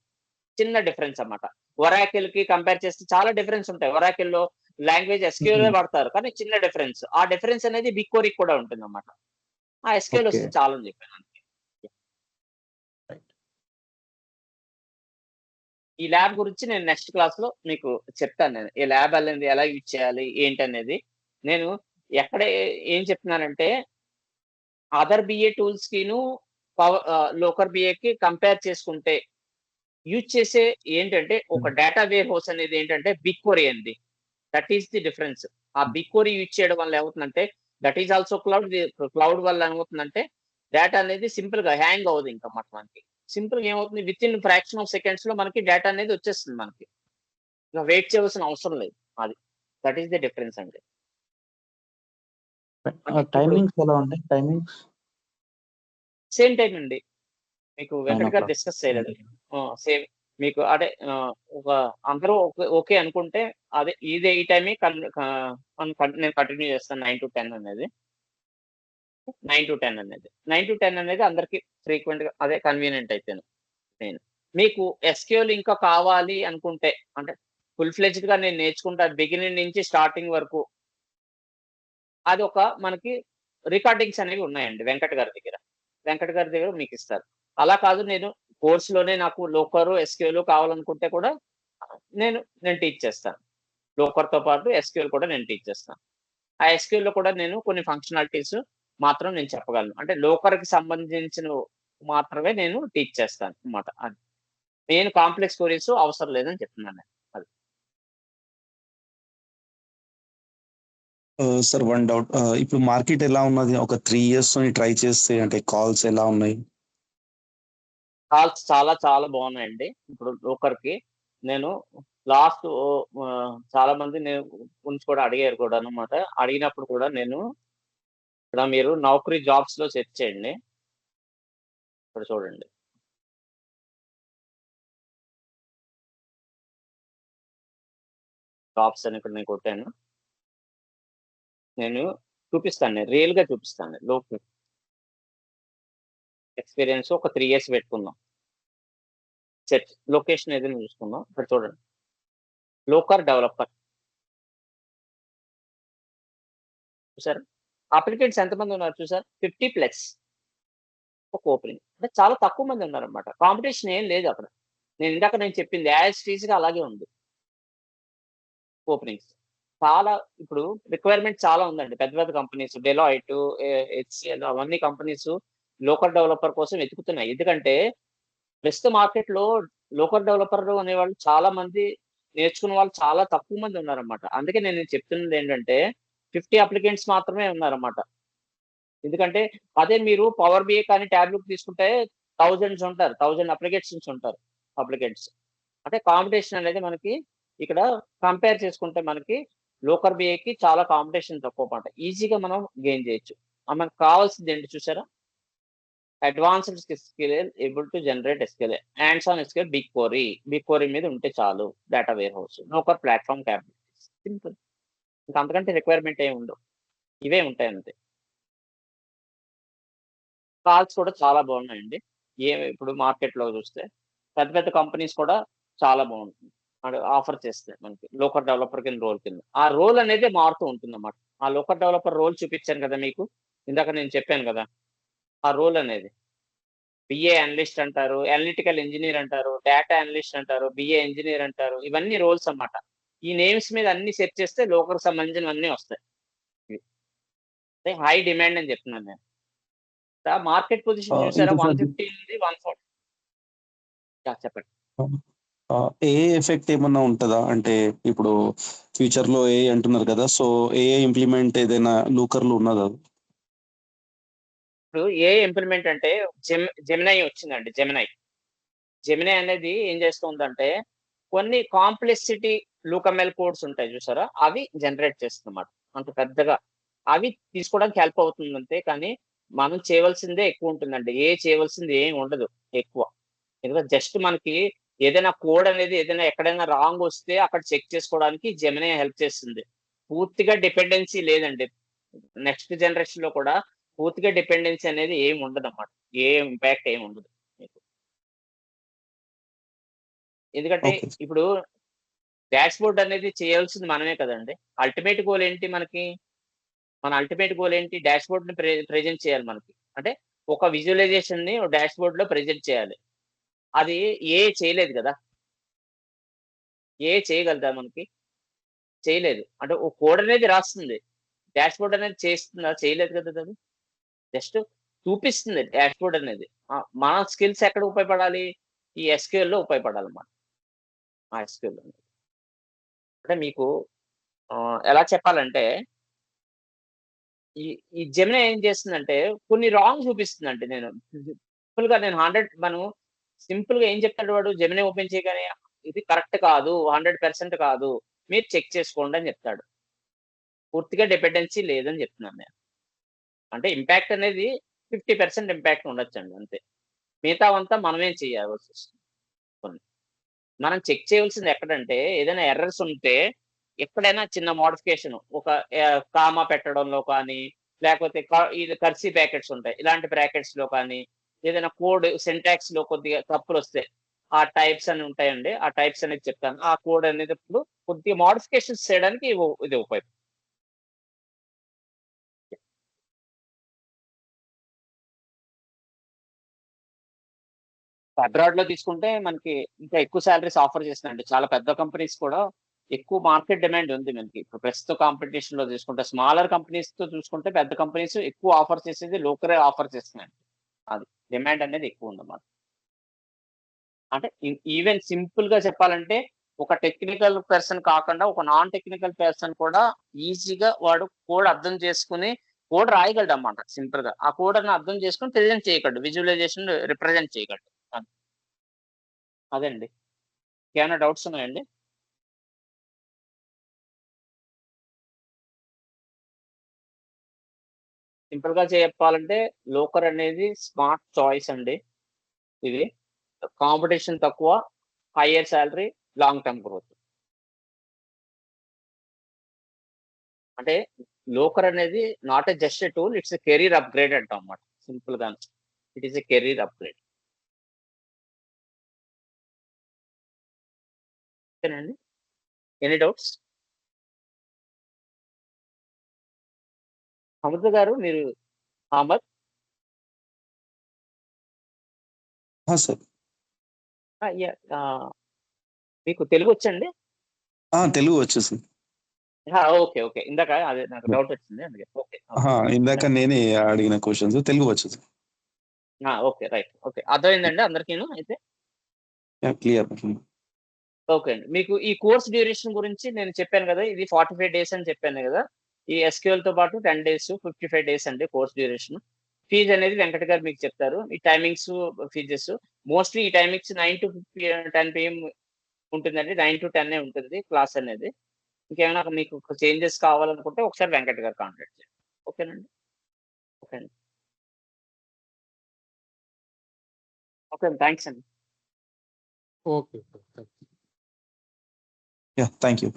చిన్న డిఫరెన్స్ అన్నమాట. ఒరాకిల్ కి కంపేర్ చేస్తే చాలా డిఫరెన్స్ ఉంటాయి. ఒరాకిల్ లో లాంగ్వేజ్ SQL వాడతారు, కానీ చిన్న డిఫరెన్స్. ఆ డిఫరెన్స్ అనేది BigQuery కూడా ఉంటుంది అన్నమాట. ఆ SQL ఓకే. వస్తే చాలు అని చెప్పాను. ఈ ల్యాబ్ గురించి నేను నెక్స్ట్ క్లాస్ లో మీకు చెప్తాను. నేను ఈ ల్యాబ్ అనేది ఎలా యూజ్ చేయాలి ఏంటి అనేది. నేను ఎక్కడ ఏం చెప్తున్నానంటే అదర్ బిఏ టూల్స్ కిను లోకర్ బిఏకి కంపేర్ చేసుకుంటే యూజ్ చేసే ఏంటంటే ఒక డేటా వేర్ హౌస్ అనేది ఏంటంటే BigQuery అండి. That is the difference. ఆ BigQuery యూజ్ చేయడం వల్ల ఏమవుతుందంటే దట్ ఈస్ ఆల్సో క్లౌడ్ వల్ల ఏమవుతుందంటే డేటా అనేది సింపుల్ గా హ్యాంగ్ అవ్వదు ఇంకా మనకి. సింపుల్ గా ఏమవుతుంది, with in fraction of seconds లో మనకి డేటా అనేది వచ్చేస్తుంది మనకి. ఇంకా వెయిట్ చేయవలసిన అవసరం లేదు. అది దట్ ఈస్ ది డిఫరెన్స్ అండి. అంటే ఇప్పుడు టైమింగ్స్ ఎలా ఉంటాయి? టైమింగ్స్ సేమ్ టైం అండి. మీకు 9 వెంకట్ గారు o'clock. డిస్కస్ చేయలేదు. సేమ్ మీకు అదే ఒక అందరూ ఓకే అనుకుంటే అదే ఇదే ఈ టైమే నేను కంటిన్యూ చేస్తాను 9 to 10 అనేది. 9 to 10 అనేది. 9 to 10 అనేది అందరికి ఫ్రీక్వెంట్ గా అదే కన్వీనియంట్ అయితేను. నేను మీకు SQL ఇంకా కావాలి అనుకుంటే అంటే ఫుల్ ఫ్లెడ్జ్డ్ గా నేను నేర్చుకుంటా బిగినింగ్ నుంచి స్టార్టింగ్ వరకు. అది ఒక మనకి రికార్డింగ్స్ అనేవి ఉన్నాయండి వెంకట్ గారి దగ్గర. వెంకట్ గారి దగ్గర మీకు ఇస్తారు. అలా కాదు నేను కోర్సులోనే నాకు లోకరు SQL కావాలనుకుంటే కూడా నేను టీచ్ చేస్తాను. లోకర్‌తో పాటు SQL కూడా నేను టీచ్ చేస్తాను. ఆ SQL లో కూడా నేను కొన్ని ఫంక్షనాలిటీస్ మాత్రం నేను చెప్పగలను. అంటే లోకర్‌కి సంబంధించినవి మాత్రమే నేను టీచ్ చేస్తాను అన్నమాట. అది. మెయిన్ కాంప్లెక్స్ క్వెరీస్ అవసరం లేదని చెప్తున్నాను నేను. అది. Sir one doubt. ఇప్పుడు మార్కెట్ ఎలా ఉన్నది? ఒక 3 years ట్రై చేస్తే అంటే కాల్స్ ఎలా ఉన్నాయి? కాల్స్ చాలా చాలా బాగున్నాయండి. ఇప్పుడు లోకర్‌కి నేను లాస్ట్ చాలా మంది నేను గురించి కూడా అడిగారు కూడా అన్నమాట. అడిగినప్పుడు కూడా నేను ఇక్కడ మీరు నౌకరీ జాబ్స్‌లో సెర్చ్ చేయండి. ఇక్కడ చూడండి. జాబ్స్ అని ఇక్కడ నేను కొట్టాను. నేను చూపిస్తాను. నేను రియల్‌గా చూపిస్తాను. ఎక్స్‌పీరియన్స్ ఒక 3 years పెట్టుకుందాం. సెర్చ్ లొకేషన్ ఏదైనా చూసుకుందాం. ఇక్కడ చూడండి. Locker developer. చూసారా? అప్లికెంట్స్ ఎంతమంది ఉన్నారు చూసారా? 50+ ఒక ఓపెనింగ్. అంటే చాలా తక్కువ మంది ఉన్నారన్నమాట. కాంపిటీషన్ ఏం లేదు అక్కడ. నేను చెప్పింది యాజ్ ఇట్ ఈస్‌గా అలాగే ఉంది. ఓపెనింగ్స్. చాలా ఇప్పుడు రిక్వైర్మెంట్ చాలా ఉందండి. పెద్ద పెద్ద కంపెనీస్ డెలాయిట్, HCL అవన్నీ కంపెనీస్ లోకల్ డెవలపర్ కోసం వెతుకుతున్నాయి. ఎందుకంటే ప్రస్తుత మార్కెట్‌లో లోకల్ డెవలపర్ అనేవాళ్ళు చాలా మంది నేర్చుకున్న వాళ్ళు చాలా తక్కువ మంది ఉన్నారన్నమాట. అందుకే నేను చెప్తున్నది ఏంటంటే 50 అప్లికెంట్స్ మాత్రమే ఉన్నారన్నమాట. ఎందుకంటే అదే మీరు పవర్ BI కానీ టాబ్లూకి తీసుకుంటే థౌసండ్స్ ఉంటారు. 1000 అప్లికేషన్స్ ఉంటారు. అప్లికెంట్స్. అంటే కాంపిటీషన్ అనేది మనకి ఇక్కడ కంపేర్ చేసుకుంటే మనకి లోకల్ BIకి చాలా కాంపిటీషన్ తక్కువ మాట. ఈజీగా మనం గెయిన్ చేయొచ్చు. మనకు కావాల్సింది ఏంటి చూసారా? Advanced skill able to generate SQL. Hands on SQL BigQuery మీద ఉంటే చాలు. Data warehouse. Local platform capabilities. Simple. ఇంకా అంతకంటే రిక్వైర్మెంట్ ఏమి ఉండవు. ఇవే ఉంటాయి అంతే. కాల్స్ కూడా చాలా బాగున్నాయండి. ఇప్పుడు మార్కెట్‌లో చూస్తే పెద్ద పెద్ద కంపెనీస్ కూడా చాలా బాగుంటుంది. ఆఫర్ చేస్తాయి మనకి లోకల్ డెవలపర్ కింద రోల్ కింద. ఆ రోల్ అనేది మారుతూ ఉంటుందన్నమాట. ఆ లోకల్ డెవలపర్ రోల్ చూపించాను కదా మీకు. ఇందాక నేను చెప్పాను కదా! ఆ రోల్ అనేది. BA అనలిస్ట్ అంటారు, అనలిటికల్ ఇంజినీర్ అంటారు, డేటా అనలిస్ట్ అంటారు, BA ఇంజినీర్ అంటారు. ఇవన్నీ రోల్స్ అన్నమాట. ఈ నేమ్స్ మీద అన్ని సెర్చ్ చేస్తే లోకల్‌కి సంబంధించినవన్నీ వస్తాయి. హై డిమాండ్ అని చెప్తున్నాను నేను. మార్కెట్ పొజిషన్ చూసారా? ఇంకా సార్ 150 ఉంది, 140. చెప్పండి. ఏఐ ఎఫెక్ట్ ఏమన్నా ఉంటదా? అంటే ఇప్పుడు ఫ్యూచర్‌లో ఏఐ అంటున్నారు కదా! సో ఏఐ ఇంప్లిమెంట్ ఏదైనా లూకర్‌లో ఉన్నదా? ఇప్పుడు ఏఐ ఇంప్లిమెంట్ అంటే జెమినై వచ్చిందండి. జెమినై అనేది ఏం చేస్తుందంటే కొన్ని కాంప్లెక్సిటీ లూకమెల్ కోడ్స్ ఉంటాయి చూసారా? అవి జనరేట్ చేస్తుందన్నమాట. అంత పెద్దగా. అవి తీసుకోవడానికి హెల్ప్ అవుతుంది అంతే. కానీ మనం చేయవలసిందే ఎక్కువ ఉంటుందండి. చేయవలసింది ఏమి ఉండదు ఎక్కువ. ఎందుకంటే జస్ట్ మనకి ఏదైనా కోడ్ అనేది ఏదైనా ఎక్కడైనా రాంగ్ వస్తే అక్కడ చెక్ చేసుకోవడానికి జెమినై హెల్ప్ చేస్తుంది. పూర్తిగా డిపెండెన్సీ లేదండి. నెక్స్ట్ జనరేషన్ లో కూడా పూర్తిగా డిపెండెన్సీ అనేది ఏమి ఉండదు అన్నమాట. ఏ ఇంపాక్ట్ ఏమి ఉండదు మీకు. ఎందుకంటే ఓకే. ఇప్పుడు డాష్‌బోర్డ్ అనేది చేయాల్సింది మనమే కదండీ! అల్టిమేట్ గోల్ ఏంటి మనకి? మన అల్టిమేట్ గోల్ ఏంటి? డాష్‌బోర్డ్‌ని ప్రెజెంట్ చేయాలి మనకి. అంటే ఒక విజువలైజేషన్‌ని డాష్‌బోర్డ్‌లో ప్రెజెంట్ చేయాలి. అది ఏఐ చేయలేదు గదా! ఏఐ చేయగలదా మనకి? చేయలేదు. అంటే ఒక కోడ్ అనేది రాస్తుంది. డాష్‌బోర్డ్ అనేది చేస్తుందా? చేయలేదు కదా అది. జస్ట్ చూపిస్తుంది డాష్‌బోర్డ్ అనేది. మన స్కిల్స్ ఎక్కడ ఉపయోగపడాలి? ఈ ఎస్‌క్యూఎల్‌లో ఉపయోగపడాలన్నమాట. ఆ ఎస్‌క్యూఎల్ అనేది. అంటే మీకు ఎలా చెప్పాలంటే ఈ ఈ జెమినీ ఏం చేస్తుందంటే కొన్ని రాంగ్ చూపిస్తుందండి. సింపుల్‌గా నేను 100 మనం సింపుల్‌గా ఏం చెప్తాడు వాడు జెమినీ ఓపెన్ చేయగానే ఇది కరెక్ట్ కాదు. 100% కాదు. మీరు చెక్ చేసుకోండి అని చెప్తాడు. పూర్తిగా డిపెండెన్సీ లేదని చెప్తున్నాను నేను. అంటే ఇంపాక్ట్ అనేది 50% ఇంపాక్ట్ ఉండొచ్చండి అంతే. మిగతావంతా మనమే చేయాల్సొస్తుంది కొన్ని. మనం చెక్ చేయవలసింది ఎక్కడంటే ఏదైనా ఎర్రర్స్ ఉంటే ఎక్కడైనా చిన్న మోడిఫికేషన్ ఒక కామా పెట్టడంలో కానీ, లేకపోతే ఇది కర్సీ బ్రాకెట్స్ ఉంటాయి. ఇలాంటి బ్రాకెట్స్‌లో కానీ, ఏదైనా కోడ్ సింటాక్స్‌లో కొద్దిగా తప్పులొస్తాయి. ఆ టైప్స్ అని ఉంటాయండి. ఆ టైప్స్ అనేది చెప్తాను. ఆ కోడ్ అనేది ఇప్పుడు కొద్దిగా మోడిఫికేషన్స్ చేయడానికి ఇది ఉపయోగం. అబ్రాడ్‌లో తీసుకుంటే మనకి ఇంకా ఎక్కువ సాలరీస్ ఆఫర్ చేస్తున్నాయండి. చాలా పెద్ద కంపెనీస్ కూడా ఎక్కువ మార్కెట్ డిమాండ్ ఉంది మనకి. ఇప్పుడు ప్రస్తుత కాంపిటీషన్‌లో తీసుకుంటే స్మాలర్ కంపెనీస్‌తో చూసుకుంటే పెద్ద కంపెనీస్ ఎక్కువ ఆఫర్ చేసేది లోకలే ఆఫర్ చేస్తున్నాయండి. అది. డిమాండ్ అనేది ఎక్కువుందన్నమాట. అంటే ఈవెన్ సింపుల్‌గా చెప్పాలంటే ఒక టెక్నికల్ పర్సన్ కాకుండా ఒక నాన్ టెక్నికల్ పర్సన్ కూడా ఈజీగా వాడు కోడ్ అర్థం చేసుకొని కోడ్ రాయగలడన్నమాట సింపుల్‌గా. ఆ కోడ్‌ని అర్థం చేసుకొని ప్రెజెంట్ చేయగలడు. విజువలైజేషన్ రిప్రజెంట్ చేయగలడు. అది. అదండి. ఏమైనా డౌట్స్ ఉన్నాయండి? సింపుల్‌గా చెప్పాలంటే లోకర్ అనేది స్మార్ట్ చాయిస్ అండి ఇది. కాంపిటీషన్ తక్కువ, higher salary, long term growth. అంటే లోకర్ అనేది not just a tool, it's a career upgrade అంటాం అన్నమాట సింపుల్‌గాను. It is a career upgrade. ఓకేనండి. Any doubts? అమృత గారు మీరు అహ్మద్? సార్. యాహ్! మీకు తెలుగొచ్చండి? తెలుగు వచ్చు సార్. ఓకే. ఓకే. ఇందాక అదే నాకు డౌట్ వచ్చింది అందుకే. ఓకే. ఓకే. ఇందాక రైట్. నేనే అడిగిన క్వెషన్స్ తెలుగు వచ్చు సార్. ఓకే. రైట్. ఓకే. అర్థమైందండి అందరికీను అయితే? క్లియర్. ఓకే అండి. మీకు ఈ కోర్స్ డ్యూరేషన్ గురించి నేను చెప్పాను గదా! ఇది 45 డేస్ అని చెప్పాను గదా! ఈ ఎస్‌క్యూఎల్‌తో పాటు 10 డేస్, 55 డేస్ అండి కోర్స్ డ్యూరేషన్. ఫీజ్ అనేది వెంకట్ గారు మీకు చెప్తారు. ఈ టైమింగ్స్, ఫీజెస్ మోస్ట్‌లీ ఈ టైమింగ్స్ 9-10 పీఎం ఉంటుందండి. 9-10 ఉంటుంది క్లాస్ అనేది. ఇంకేమైనా మీకు చేంజెస్ కావాలనుకుంటే ఒకసారి వెంకట్ గారు కాంటాక్ట్ చేయండి. ఓకేనండి. ఓకే అండి. ఓకే అండి. థాంక్స్ అండి. ఓకే. Thank you.